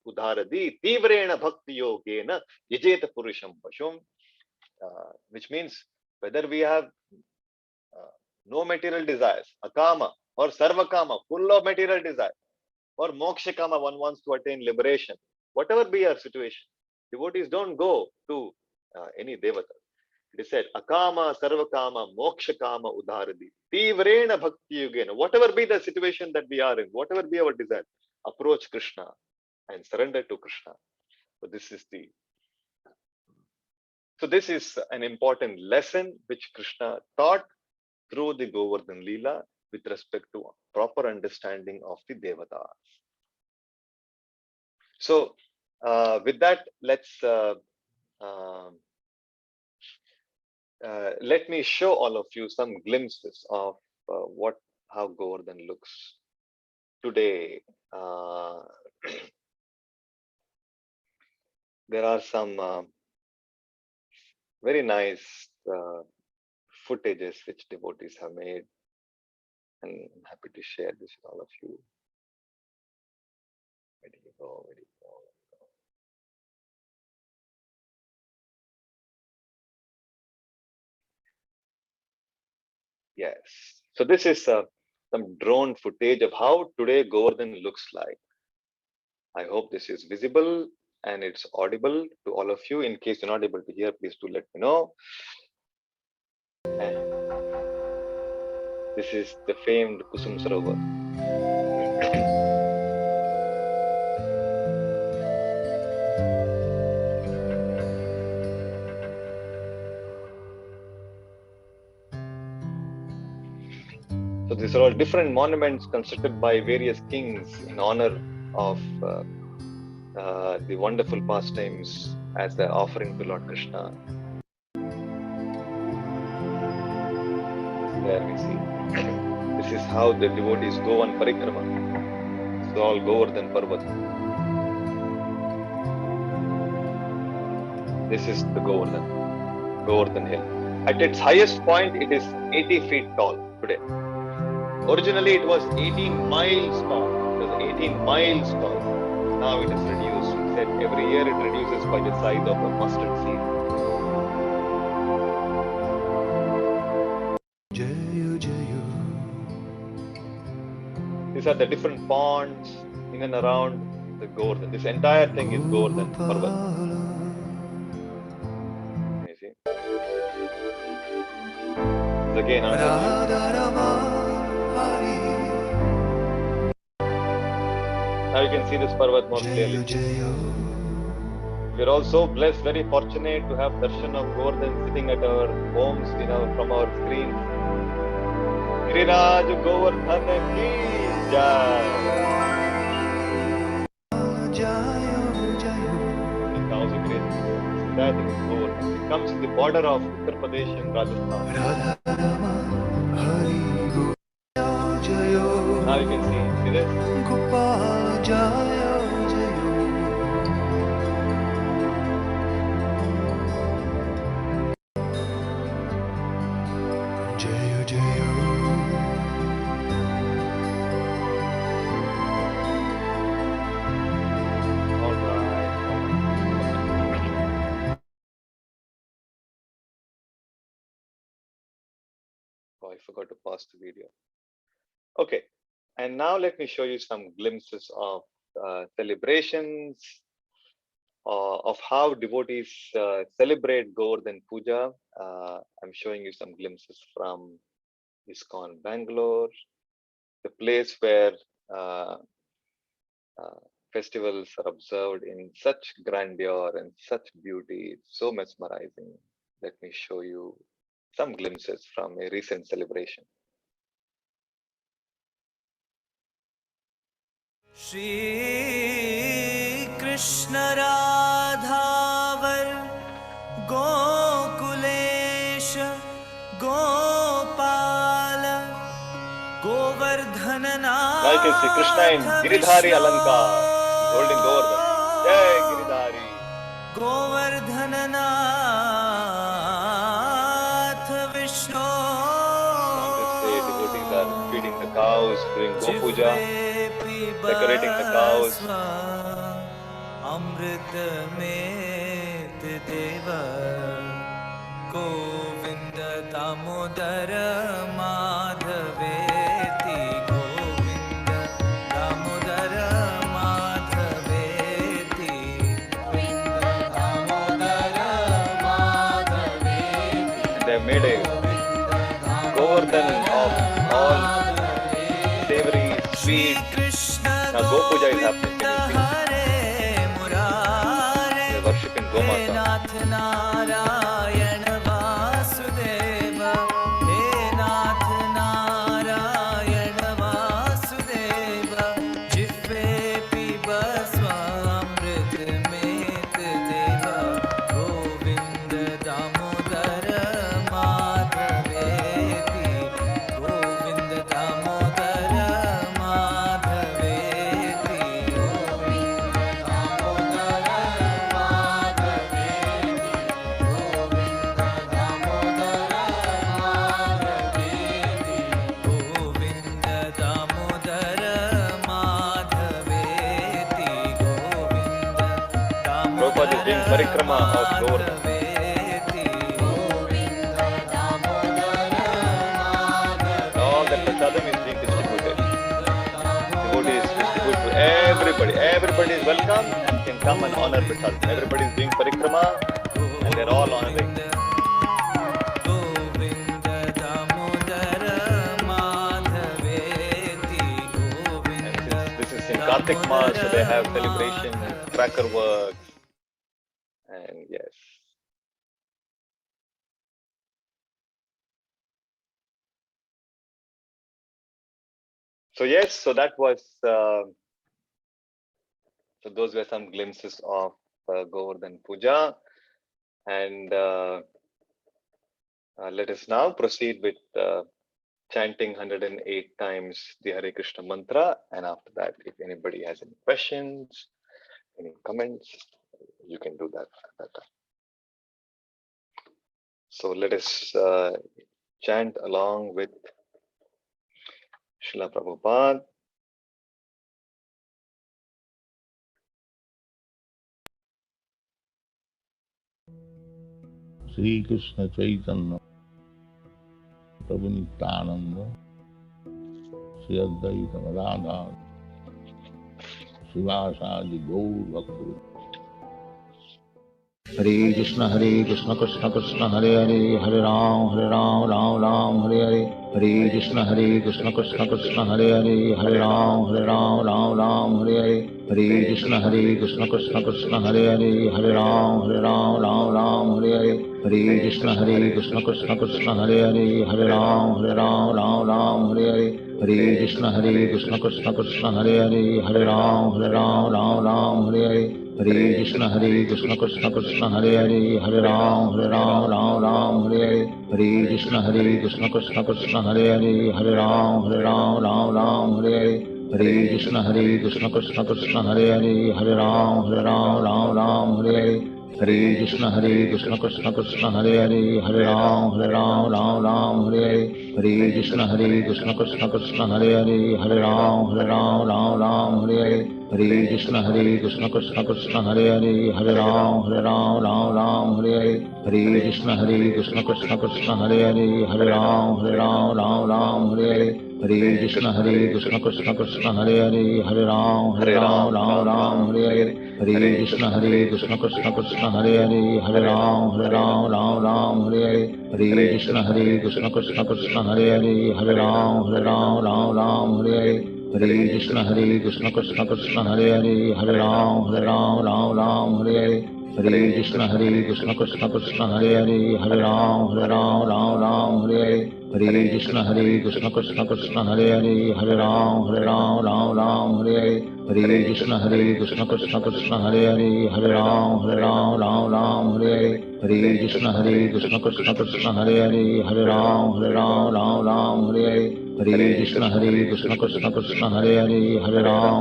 udharadi tivrena bhakti yogena yajeta purusham pashum, which means whether we have no material desires, akama or sarvakama, full of material desire, or mokshakama, one wants to attain liberation, whatever be our situation, devotees don't go to any devata. It is said, Akama, Sarvakama, Mokshakama, Udharadi, Tivrena Bhakti Yugena. Whatever be the situation that we are in, whatever be our desire, approach Krishna and surrender to Krishna. So this is an important lesson which Krishna taught through the Govardhan Leela with respect to proper understanding of the Devatas. So with that, let's let me show all of you some glimpses of how Govardhan looks today. There are some very nice footages which devotees have made, and I'm happy to share this with all of you. Where did you go? Where did you go? Yes. So this is some drone footage of how today Govardhan looks like. I hope this is visible and it's audible to all of you. In case you're not able to hear, please do let me know. And This is the famed Kusum Sarovar. So these are all different monuments constructed by various kings in honor of the wonderful pastimes as the offering to Lord Krishna. There we see. This is how the devotees go on parikrama. It's all Govardhan Parvat. This is the Govardhan Hill. At its highest point, it is 80 feet tall today. Originally, it was 18 miles tall. It was 18 miles tall. Now it is reduced. He said every year it reduces by the size of a mustard seed. These are the different ponds in and around the Govardhan. This entire thing is Govardhan Parvat. You see? Again, now you can see this Parvat more clearly. We are also blessed, very fortunate to have darshan of Govardhan sitting at our homes, from our screens. Giriraj Govardhan ki jai. The cows are great. That is Govardhan. It comes in the border of Uttar Pradesh and Rajasthan. Now you can see this. I forgot to pause the video. Okay, and now let me show you some glimpses of celebrations of how devotees celebrate Govardhan Puja. I'm showing you some glimpses from ISKCON Bangalore, the place where festivals are observed in such grandeur and such beauty. It's so mesmerizing. Let me show you some glimpses from a recent celebration. Shri Krishna Radhavar Gokulesha Gopala Govardhana Nath. Now you can see Krishna in Giridhari Alankar, holding Govardhan. Jai Giridhari. Govardhana Nath Vishnu. On this day, devotees are feeding the cows, doing Go Puja, decorating the cows. Amrita Met Deva Govinda Damodara Madhaveti Govinda Damodara Madhaveti Govinda Damodara Madhaveti. And they made a Govardhan of all savory, sweet. Now Go Puja is happening. They're worshipping Gomata. Prabhupada is doing parikrama of Govardhan. All that prasadam is being distributed. Devotees distribute to everybody. Everybody is welcome and can come and honor prasadam. Everybody is doing parikrama and they're all honoring. Kartik Mass, so they have celebration, cracker works, and yes. So yes, so that was so those were some glimpses of Govardhan Puja, and let us now proceed with chanting 108 times the Hare Krishna mantra, and after that, if anybody has any questions, any comments, you can do that at that time. So let us chant along with Srila Prabhupada. Sri Krishna Chaitanya Prabhu Nityananda Sri Advaita Radha Srivasadi Gaur Bhakta. Hare Krishna Krishna Krishna Hare Hare Hare Ram Ram Ram Hare Hare Hare Krishna Krishna Krishna Hare Hare Hare Ram Ram Hare Hare Hare Krishna Krishna Krishna Hare Hare Hare Ram Ram Hare Hare Hare Krishna Krishna Krishna Hare Hare Hare Ram Ram Hare Hare Hare Krishna Krishna Krishna Hare Hare Hare Ram Ram Hare Hare Hare Krishna Krishna Krishna Hare Hare Hare Ram Ram Hare Hare Hare Krishna Krishna Krishna Hare Hare Hare Ram Ram Hare Hare Hare Krishna Krishna Krishna Hare Hare Hare Ram Ram Hare Hare Hare Krishna Krishna Krishna Hare Hare Hare Ram Ram Hare Hare Hare Krishna Krishna Krishna Hare Hare Hare Ram Ram Hare Hare Hare Krishna Krishna Krishna Hare Hare Hare Ram Ram Hare Hare Hare Krishna Krishna Krishna Hare Hare Hare Ram Ram Hare Hare Hare Krishna Krishna Krishna Hare Hare Hare Ram Ram Hare Hare Hare Krishna Krishna Krishna Hare Hare Hare Ram Ram Hare Hare Hare Krishna Krishna Krishna Hare Hare Hare Ram Hare Hare Hare Krishna Krishna Krishna Hare Hare Hare Ram Hare Hare Hare Krishna Krishna Krishna Hare Hare Hare Ram Hare Hare Hare Krishna Krishna Krishna Hare Hare Hare Ram Hare Hare Hare Krishna Krishna Krishna Hare Hare Hare Ram Hare Hare Hare Krishna Krishna Krishna Hare Hare Hare Ram Hare Hare Hare Krishna Krishna Krishna Hare Hare Hare Ram Hare Hare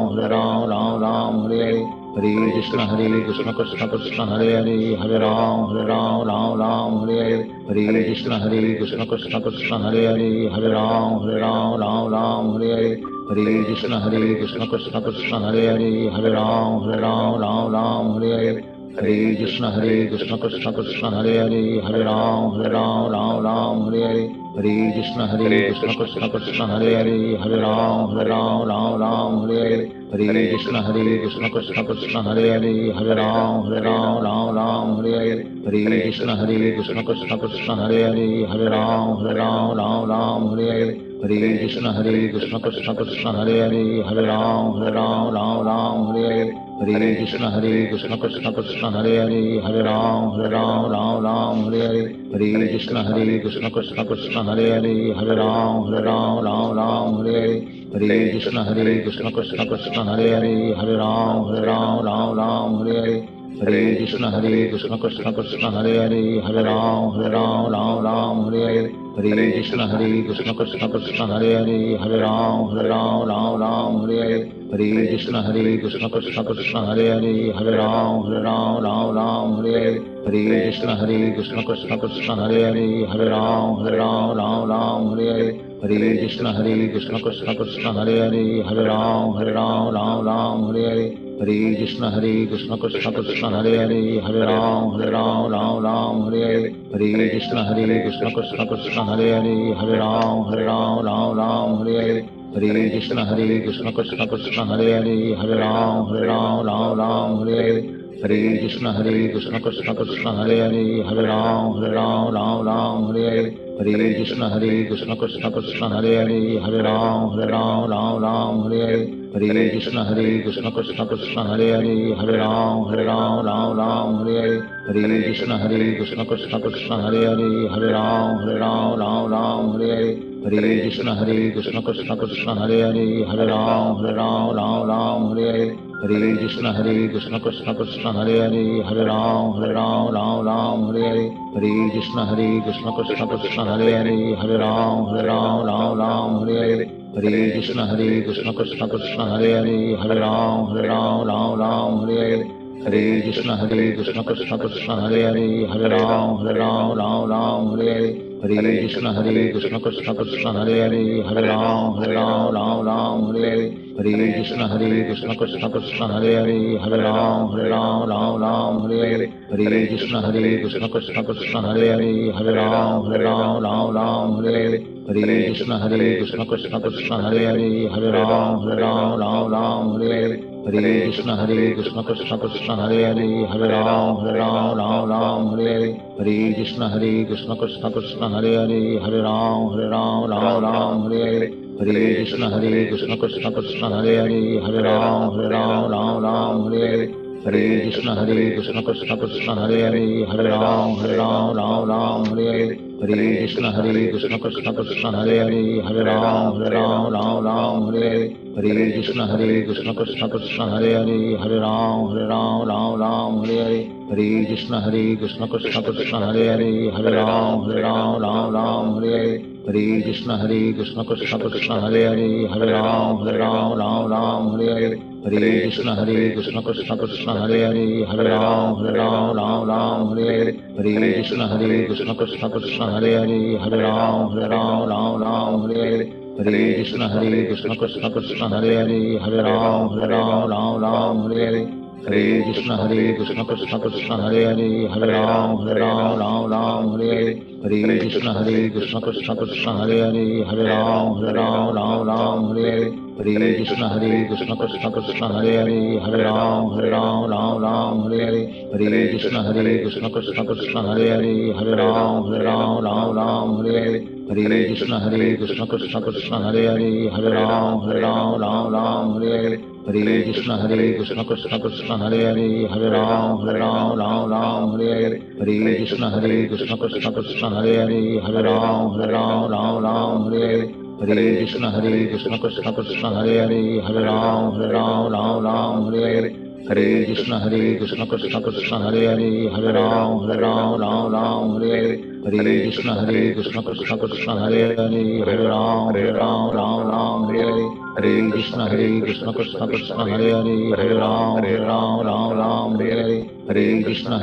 Hare Krishna Krishna Krishna Hare Hare Hare Ram Hare Hare Hare Krishna Krishna Krishna Hare Hare Hare Ram Hare Hare Hare Krishna Krishna Krishna Hare Hare Hare Ram Hare Hare Hare Krishna Krishna Krishna Hare Hare Hare Ram Hare Hare Hare Krishna Krishna Krishna Hare Hare Hare Ram Hare Hare Hare Krishna Krishna Krishna Hare Hare Hare Ram Hare Hare Hare Krishna Krishna Krishna Hare Hare Hare Ram Hare Hare Hare Krishna Krishna Krishna Hare Hare Hare Ram Hare Hare Hare Krishna Krishna Krishna Hare Hare Hare Ram Hare Hare Hare Krishna Krishna Krishna Hare Hare Hare Ram Hare Hare Hare Krishna Krishna Krishna Hare Hare Hare Ram Hare Hare Hare Krishna Krishna Krishna Hare Hare Hare Ram Hare Hare Hare Krishna Krishna Krishna Hare Hare Hare Ram Hare Hare Hare Krishna Krishna Krishna Hare Hare Hare Ram Hare Hare Hare Krishna Krishna Krishna Hare Hare Hare Ram Hare Hare Hare Krishna Krishna Krishna Hare Hare Hare Ram Hare Hare Hare Krishna Krishna Krishna Hare Hare Hare Ram Hare Hare Hare Krishna Krishna Krishna Hare Hare Hare Ram Hare Hare Hare Krishna Krishna Krishna Hare Hare Hare Ram Hare Hare Hare Krishna Krishna Krishna Hare Hare, Hare Ram Ram Ram Hare Hare, Hare Krishna Krishna Krishna Hare Hare, Hare Ram Ram Hare Hare, Hare Krishna Krishna Krishna Hare Hare, Hare Ram Ram Hare Hare, Hare Krishna Krishna Krishna Hare Hare, Hare Ram Ram Hare Hare, Hare Krishna Krishna Krishna Hare Hare, Hare Ram Ram Hare Hare, Hare Krishna Krishna Krishna Hare Hare, Hare Ram Ram Hare Hare, Hare Krishna Krishna Krishna Hare Hare, Hare Ram Ram Hare Hare, Hare Krishna Krishna Krishna Hare Hare, Hare Ram Ram Hare Hare, Hare Krishna Krishna Krishna Hare Hare, Hare Ram Ram Hare Hare, Hare Krishna Krishna Krishna Hare Hare, Hare Ram Ram Hare Hare, Hare Krishna Krishna Krishna Hare Hare, Hare Ram Ram Hare Hare, Hare Krishna Krishna Krishna Hare Hare, Hare Ram Ram Hare Hare, Hare Krishna Krishna Krishna Hare Hare, Hare Ram Ram Hare Hare, Hare Krishna Krishna Krishna Hare Hare, Hare Ram Ram Hare Hare, Hare Krishna Krishna Krishna Hare Hare, Hare Ram Ram Hare Hare, Hare Krishna Krishna Krishna Hare Hare, Hare Ram Ram Hare Hare, Hare Krishna Krishna Krishna Hare Hare, Hare Ram Ram Hare Hare, Hare Krishna Krishna Krishna Hare Hare, Hare Ram Ram Hare Hare, Hare Krishna Krishna Krishna Hare Hare, Hare Ram Ram Hare Hare, Hare Krishna Krishna Krishna Hare Hare, Hare Ram Ram Hare Hare, Hare Krishna Krishna Krishna Hare Hare, Hare Ram Ram Hare Hare, Hare Krishna Krishna Krishna Hare Hare, Hare Ram Ram Hare Hare, Hare Krishna Krishna Krishna Hare Hare, Hare Ram Ram Hare Hare, Hare Krishna Krishna Krishna Hare Hare, Hare Ram Ram Hare Hare, Hare Krishna Krishna Krishna Hare Hare, Hare Ram Ram Hare Hare, Hare Krishna Krishna Krishna Hare Hare, Hare Ram Ram Hare Hare, Hare Krishna Krishna Krishna Hare Hare, Hare Ram Ram Hare Hare, Hare Krishna Krishna Krishna Hare Hare, Hare Ram Ram Hare Hare, Hare Krishna Krishna Krishna Hare Hare, Hare Ram Ram Hare Hare, Hare Krishna Krishna Krishna Hare Hare, Hare Ram Ram Hare Hare, Hare Krishna Krishna Krishna Hare Hare, Hare Ram Ram Hare Hare, Hare Krishna Krishna Krishna Hare Hare, Hare Ram Ram Hare Hare, Hare Krishna Krishna Krishna Hare Hare, Hare Ram Ram Hare Hare, Hare Krishna Krishna Krishna Hare Hare, Hare Ram Ram Hare Hare, Hare Krishna Krishna Krishna Hare Hare, Hare Ram Ram Hare Hare, Hare Krishna Krishna Krishna Hare Hare, Hare Ram Ram Hare Hare, Hare Krishna Krishna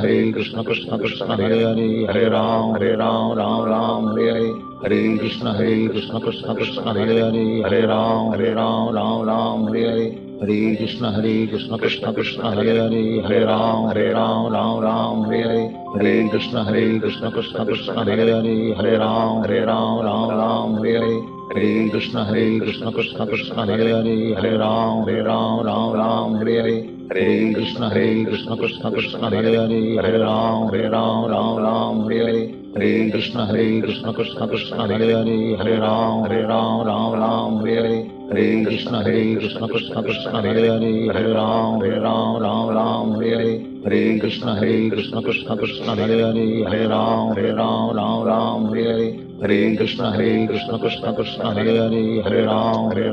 Krishna Hare Hare, Hare Ram Ram Hare Hare, Hare Krishna Krishna Krishna Hare Hare, Hare Ram Ram Hare Hare, Hare Krishna Krishna Krishna Hare Hare, Hare Ram Ram Hare Hare, Hare Krishna Krishna Krishna Hare Hare, Hare Ram Ram Hare Hare, Hare Krishna Krishna Krishna Hare Hare, Hare Ram Ram Hare Hare, Hare Krishna Krishna Krishna Hare Hare, Hare Ram Ram Hare Hare, Hare Krishna Krishna Krishna Hare Hare, Hare Ram Ram Hare Hare, Hare Krishna Krishna Krishna Hare Hare, Hare Ram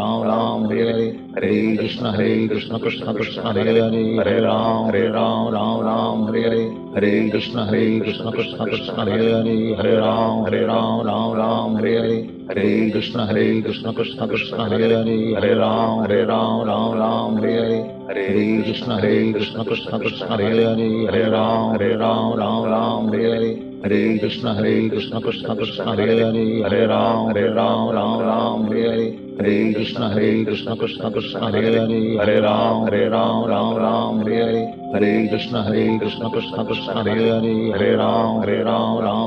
Ram Hare Hare, Hare Krishna Krishna Krishna Hare Hare, Hare Ram Ram Hare Hare, Hare Krishna Krishna Krishna Hare Hare, Hare Ram Ram Hare Hare, Hare Krishna Krishna Krishna Hare Hare, Hare Ram Ram Hare Hare, Hare Krishna Krishna Krishna Hare Hare, Hare Ram Ram Hare Hare, Hare Krishna Krishna Krishna Hare Hare, Hare Ram Ram Hare Hare, Hare Krishna Krishna Krishna Hare Hare, Hare Ram Ram Hare Hare, Hare Krishna Krishna Krishna Hare Hare, Hare Ram Ram Hare Hare, Hare Krishna Krishna Krishna Hare Hare, Hare Ram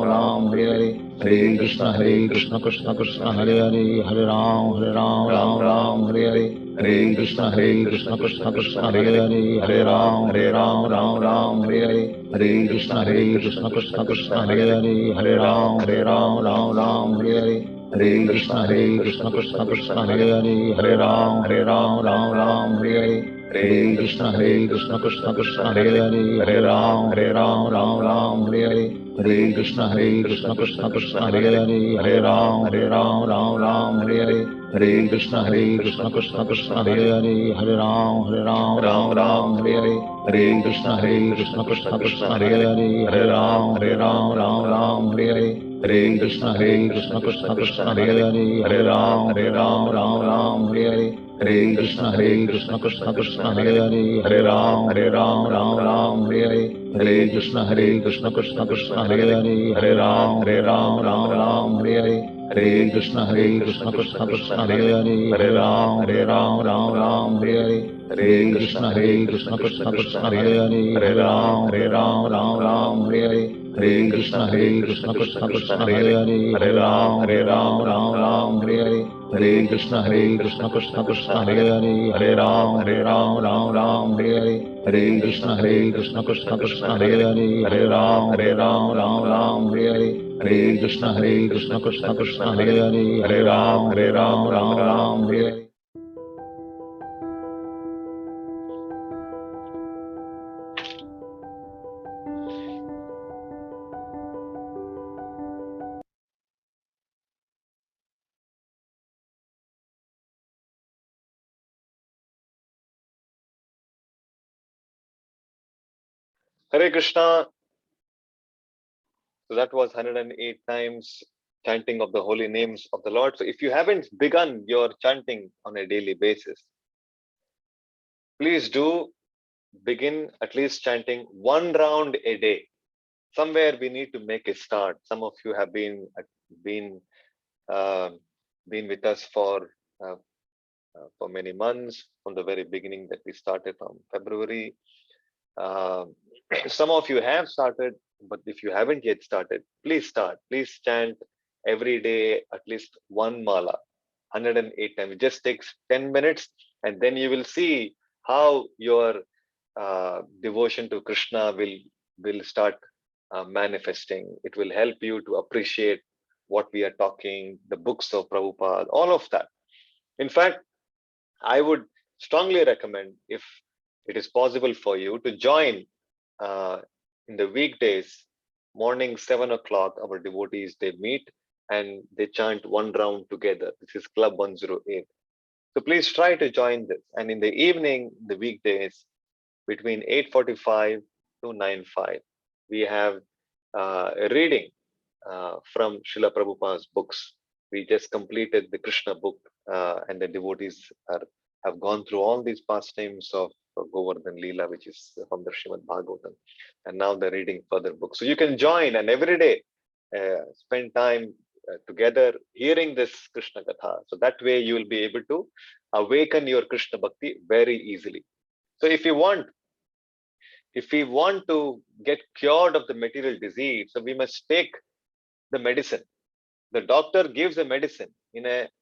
Ram Hare Hare, Hare Krishna Krishna Krishna Hare Hare, Hare Ram Ram Ram Hare Hare, Hare Krishna Krishna Krishna Hare Hare, Hare Ram Ram Ram Hare Hare, Hare Krishna Krishna Krishna Hare Hare, Hare Ram Ram Hare Hare, Hare Krishna Krishna Krishna Hare Hare, Hare Ram Ram Hare Hare, Hare Krishna Krishna Krishna Hare Hare, Hare Ram Ram Hare Hare, Hare Krishna Krishna Krishna Hare Hare, Hare Ram Ram Hare Hare, Hare Krishna Krishna Krishna Hare Hare, Hare Ram Ram Hare Hare, Hare Krishna Krishna Krishna Hare Hare, Hare Ram Ram Hare Hare, Hare Krishna Krishna Krishna Hare Hare, Hare Ram Ram Hare Hare, Hare Krishna Krishna Krishna Hare Hare, Hare Ram Ram Hare Hare, Hare Krishna Krishna Krishna Hare Hare, Hare Ram Ram Hare Hare, Hare Krishna Krishna Krishna Hare Hare, Hare Ram Ram Hare Hare, Hare Krishna Krishna Krishna Hare Hare, Hare Ram Ram Hare Hare, Hare Krishna Krishna Krishna Hare Hare, Hare Ram Ram Hare Hare, Hare Krishna Krishna Krishna Hare Hare, Hare Ram Ram Hare Hare, Hare Krishna Krishna Krishna Hare Hare, Hare Ram Ram Hare Hare, Hare Krishna Krishna Krishna Hare Hare, Hare Ram Ram Hare Hare. Hare Krishna. So that was 108 times chanting of the holy names of the Lord. So if you haven't begun your chanting on a daily basis, please do begin at least chanting one round a day. Somewhere we need to make a start. Some of you have been uh, been with us for many months from the very beginning that we started from February. Some of you have started, but if you haven't yet started, please start. Please chant every day at least one mala, 108 times. It just takes 10 minutes, and then you will see how your devotion to Krishna will start manifesting. It will help you to appreciate what we are talking, the books of Prabhupada, all of that. In fact, I would strongly recommend, if it is possible for you, to join in the weekdays, morning 7 o'clock. Our devotees, they meet and they chant one round together. This is Club 108. So please try to join this. And in the evening, the weekdays, between 8:45 to 9:05, we have a reading from Srila Prabhupada's books. We just completed the Krishna book, and the devotees have gone through all these pastimes of Govardhan Leela, which is from the Srimad Bhagavatam, and now they're reading further books. So you can join and every day spend time together hearing this Krishna Katha. So that way you will be able to awaken your Krishna Bhakti very easily. So if we want to get cured of the material disease, so we must take the medicine. The doctor gives a medicine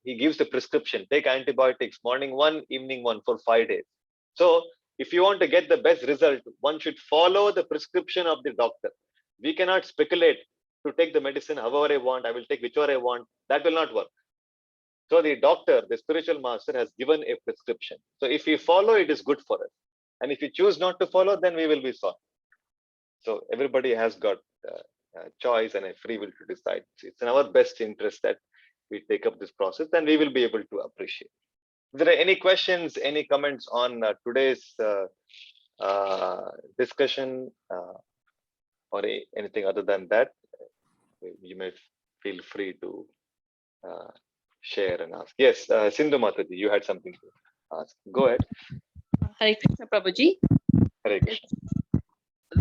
he gives the prescription. Take antibiotics, morning one, evening one, for 5 days. So if you want to get the best result, one should follow the prescription of the doctor. We cannot speculate to take the medicine however I want. I will take whichever I want. That will not work. So the doctor, the spiritual master, has given a prescription. So if we follow, it is good for us. And if you choose not to follow, then we will be sorry. So everybody has got a choice and a free will to decide. It's in our best interest that we take up this process, and we will be able to appreciate. If there are any questions, any comments on today's discussion, or anything other than that, you may feel free to share and ask. Yes, Sindhu Mataji, you had something to ask. Go ahead. Hare Krishna, Prabhuji. Hare Krishna.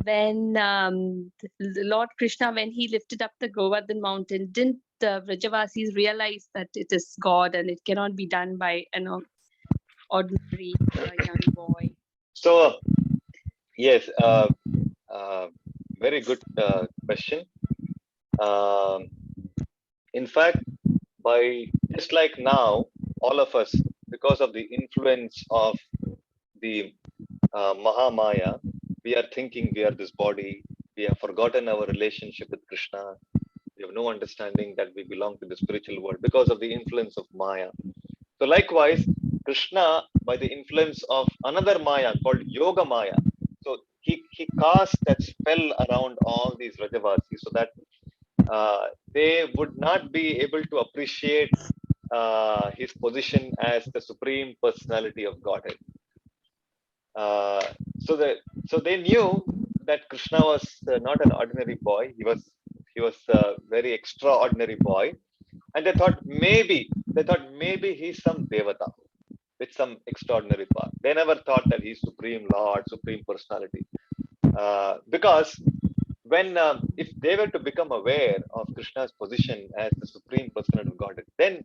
When the Lord Krishna, when he lifted up the Govardhan mountain, didn't the Vrajavasis realize that it is God and it cannot be done by an ordinary young boy? So, yes, very good question. In fact, by just like now, all of us, because of the influence of the Mahamaya, we are thinking we are this body. We have forgotten our relationship with Krishna. We have no understanding that we belong to the spiritual world because of the influence of Maya. So likewise, Krishna, by the influence of another Maya called Yoga Maya, so he cast that spell around all these Rajavasis so that they would not be able to appreciate his position as the supreme personality of Godhead. Uh, so that so they knew that Krishna was not an ordinary boy. He was a very extraordinary boy, and they thought maybe he's some devata with some extraordinary power. They never thought that he's supreme Lord, supreme personality, because when if they were to become aware of Krishna's position as the supreme personality of Godhead, then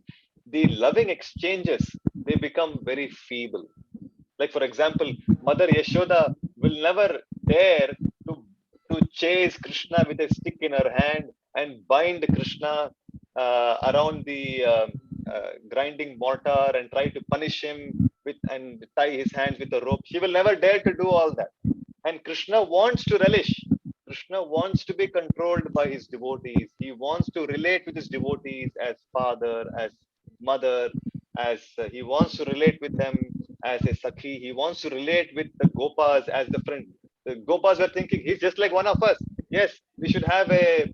the loving exchanges they become very feeble. Like for example, Mother Yashoda will never dare to chase Krishna with a stick in her hand and bind Krishna around the grinding mortar and try to punish him with and tie his hands with a rope. She will never dare to do all that. And Krishna wants to relish. Krishna wants to be controlled by his devotees. He wants to relate with his devotees as father, as mother, as he wants to relate with them as a Sakhi. He wants to relate with the Gopas as the friend. The Gopas are thinking he's just like one of us. Yes, we should have a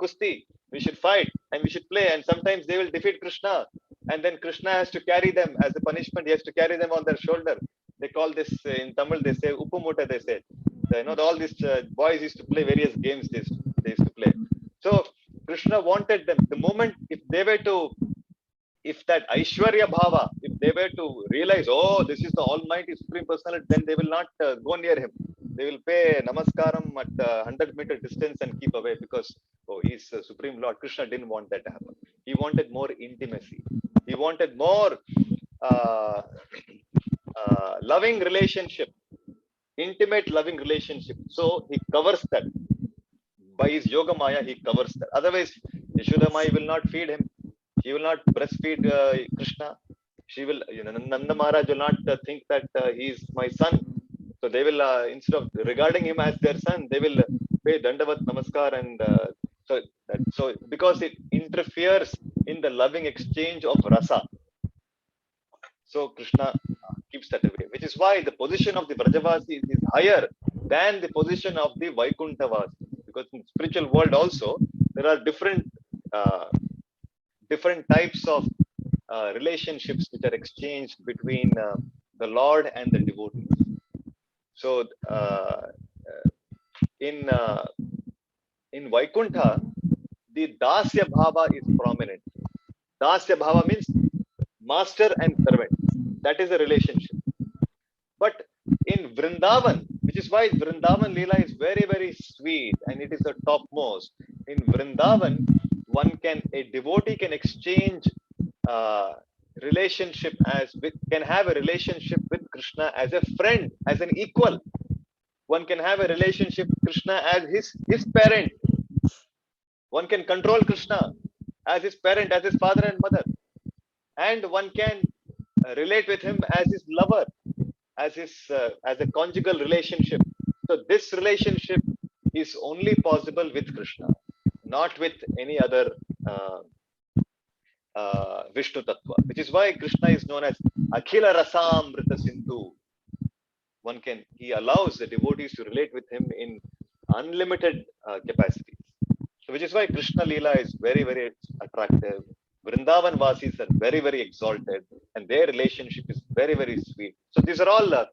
kusti. We should fight and we should play. And sometimes they will defeat Krishna. And then Krishna has to carry them as a punishment. He has to carry them on their shoulder. They call this in Tamil, they say Upumuta, they say. All these boys used to play various games they used to play. So Krishna wanted them. The moment if that Aishwarya Bhava, if they were to realize, oh, this is the Almighty Supreme Personality, then they will not go near him. They will pay namaskaram at 100-meter distance and keep away because, oh, he's Supreme Lord. Krishna didn't want that to happen. He wanted more intimacy. He wanted more loving relationship, intimate loving relationship. So he covers that. By his Yoga Maya, he covers that. Otherwise, Yashoda Mai will not feed him. He will not breastfeed Krishna. She will, Nanda Maharaj will not think that he is my son. So they will, instead of regarding him as their son, they will pay Dandavat Namaskar. And so because it interferes in the loving exchange of rasa. So Krishna keeps that away, which is why the position of the Vrajavasis is higher than the position of the Vaikunthavas. Because in the spiritual world also, there are different types of relationships which are exchanged between the Lord and the devotees. So in Vaikuntha, the Dasya Bhava is prominent. Dasya Bhava means master and servant. That is a relationship. But in Vrindavan, which is why Vrindavan Leela is very, very sweet and it is the topmost. In Vrindavan, a devotee can exchange relationship can have a relationship with Krishna as a friend, as an equal. One can have a relationship with Krishna as his parent. One can control Krishna as his parent, as his father and mother. And one can relate with him as his lover, as a conjugal relationship. So this relationship is only possible with Krishna, not with any other Vishnu Tattva, which is why Krishna is known as Akhila Rasamrita Sindhu. He allows the devotees to relate with him in unlimited capacities. So which is why Krishna Leela is very, very attractive. Vrindavan Vasis are very, very exalted, and their relationship is very, very sweet. So these are all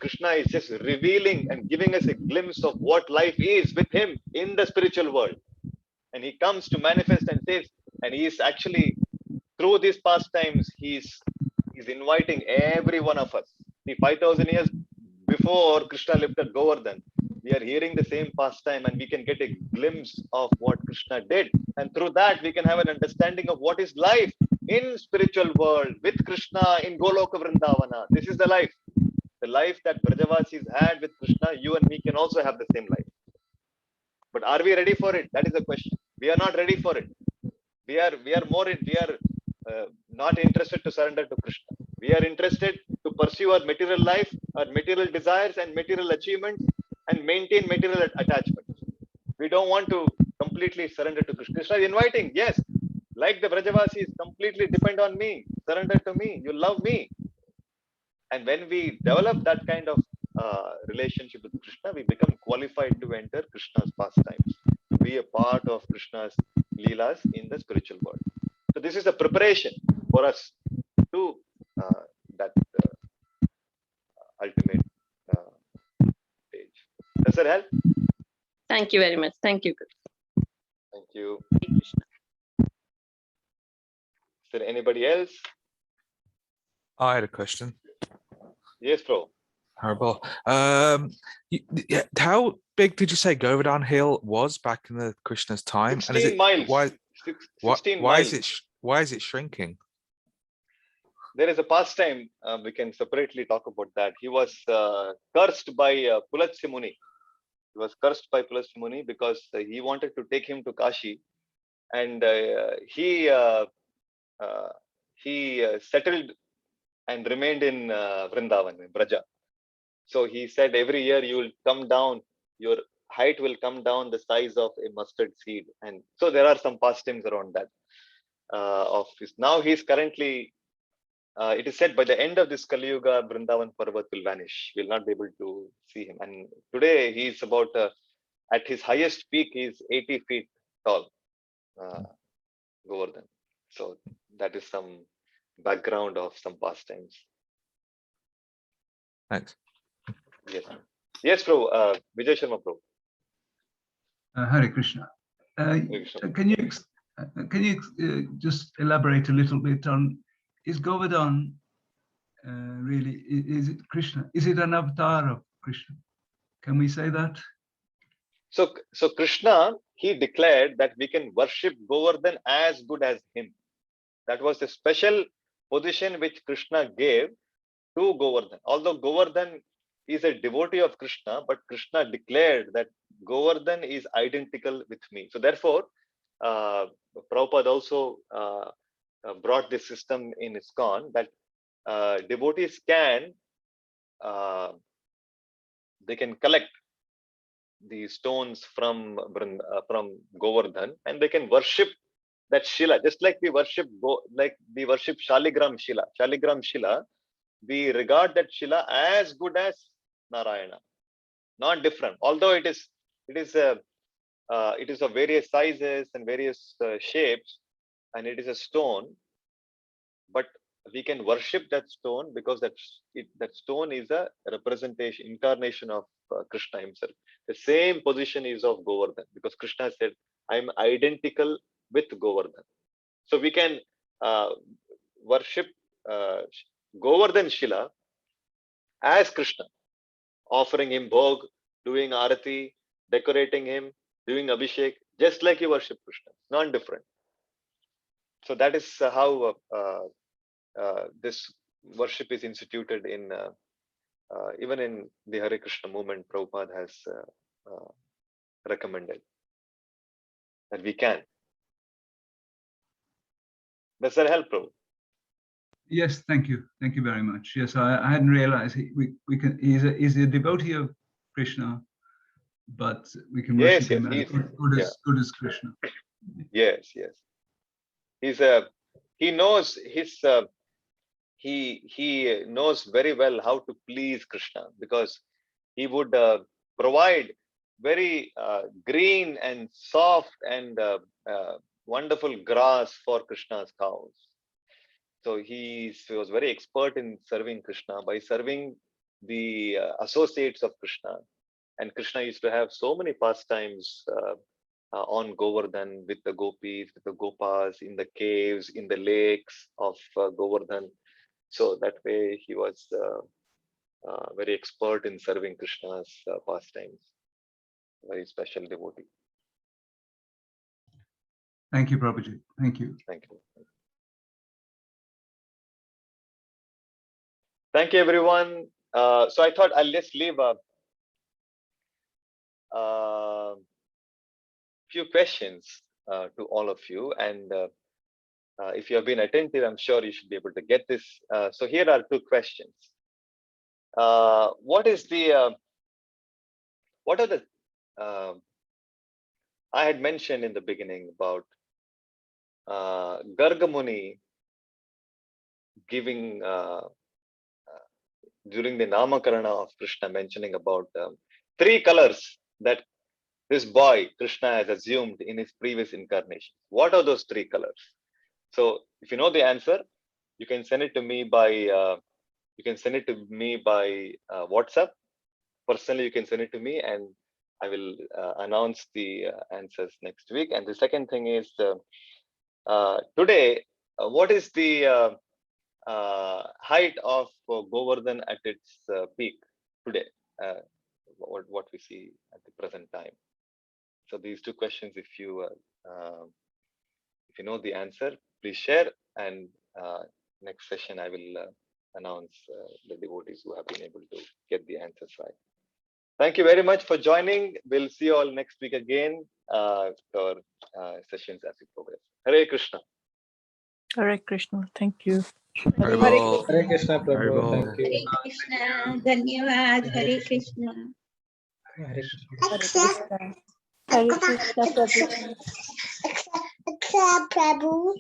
Krishna is just revealing and giving us a glimpse of what life is with him in the spiritual world. And he comes to manifest and says, and he is actually, through these pastimes, he's inviting every one of us. See, 5,000 years before Krishna lived at Govardhan, we are hearing the same pastime and we can get a glimpse of what Krishna did. And through that, we can have an understanding of what is life in spiritual world with Krishna in Goloka Vrindavana. This is the life. The life that Vrajavasis had with Krishna, you and me can also have the same life. But are we ready for it? That is the question. We are not ready for it. We are not interested to surrender to Krishna. We are interested to pursue our material life, our material desires and material achievements, and maintain material attachments. We don't want to completely surrender to Krishna. Krishna is inviting, yes, like the Brajavasis, completely depend on me, surrender to me, you love me. And when we develop that kind of relationship with Krishna, we become qualified to enter Krishna's pastimes, be a part of Krishna's leelas in the spiritual world. So this is a preparation for us to that ultimate stage. Does that help? Thank you very much. Thank you. Thank you. Hare Krishna. Is there anybody else? I had a question. Yes, bro. Horrible. How big did you say Govardhan Hill was back in the Krishna's time? 16 miles. Why 16 why miles. why is it shrinking? There is a pastime, we can separately talk about that. He was cursed by Pulatsi Muni. He was cursed by Pulatsi Muni because he wanted to take him to Kashi, and he settled and remained in Vrindavan, in Braja. So he said, every year you will come down, your height will come down the size of a mustard seed. And so there are some pastimes around that. Of his. Now he's currently, it is said by the end of this Kali Yuga, Vrindavan Parvat will vanish. We'll not be able to see him. And today he's about, at his highest peak, he's 80 feet tall, Govardhan. So that is some background of some pastimes. Thanks. Yes, yes, bro. Vijay Sharma, bro. Hare Krishna. Krishna. Can you just elaborate a little bit on, is Govardhan really, is it Krishna? Is it an avatar of Krishna? Can we say that? So Krishna, he declared that we can worship Govardhan as good as him. That was the special position which Krishna gave to Govardhan. Although Govardhan is a devotee of Krishna, but Krishna declared that Govardhan is identical with me. So therefore, Prabhupada also brought this system in ISKCON that devotees can they can collect the stones from Govardhan and they can worship that Shila, just like we worship Shaligram Shila. Shaligram Shila, we regard that Shila as good as Narayana, not different. Although it is of various sizes and various shapes, and it is a stone, but we can worship that stone because that stone is a representation, incarnation of Krishna himself. The same position is of Govardhan because Krishna said, I am identical with Govardhan. So we can worship Govardhan Shila as Krishna, offering him bhog, doing arati, decorating him, doing abhishek, just like you worship Krishna, not different. So that is how this worship is instituted in even in the Hare Krishna movement. Prabhupada has recommended that we can. Does that help, Prabhu? Yes, thank you. Thank you very much. Yes, I hadn't realized he's a devotee of Krishna, but we can worship him as good as Krishna. Yes. He knows his he knows very well how to please Krishna because he would provide very green and soft and wonderful grass for Krishna's cows. So he was very expert in serving Krishna by serving the associates of Krishna. And Krishna used to have so many pastimes on Govardhan with the gopis, with the gopas, in the caves, in the lakes of Govardhan. So that way he was very expert in serving Krishna's pastimes. Very special devotee. Thank you, Prabhuji. Thank you. Thank you. Thank you, everyone. So I thought I'll just leave a few questions to all of you. And if you have been attentive, I'm sure you should be able to get this. So here are two questions. What are the I had mentioned in the beginning about Garga Muni giving during the Namakarana of Krishna, mentioning about 3 colors that this boy Krishna has assumed in his previous incarnation. What are those 3 colors? So if you know the answer, you can send it to me by WhatsApp. Personally, you can send it to me, and I will announce the answers next week. And the second thing is today, what is the height of Govardhan at its peak today? What we see at the present time. So these 2 questions, if you know the answer, please share. And next session, I will announce the devotees who have been able to get the answers right. Thank you very much for joining. We'll see you all next week again for sessions as we progress. Hare Krishna. Hare Krishna. Thank you. Haribol. Hare Krishna Prabhu, Haribol. thank you. Hare Krishna, Dhanyavad, Hare Krishna. Hare Krishna. Hare Krishna. Hare Krishna Prabhu. Prabhu.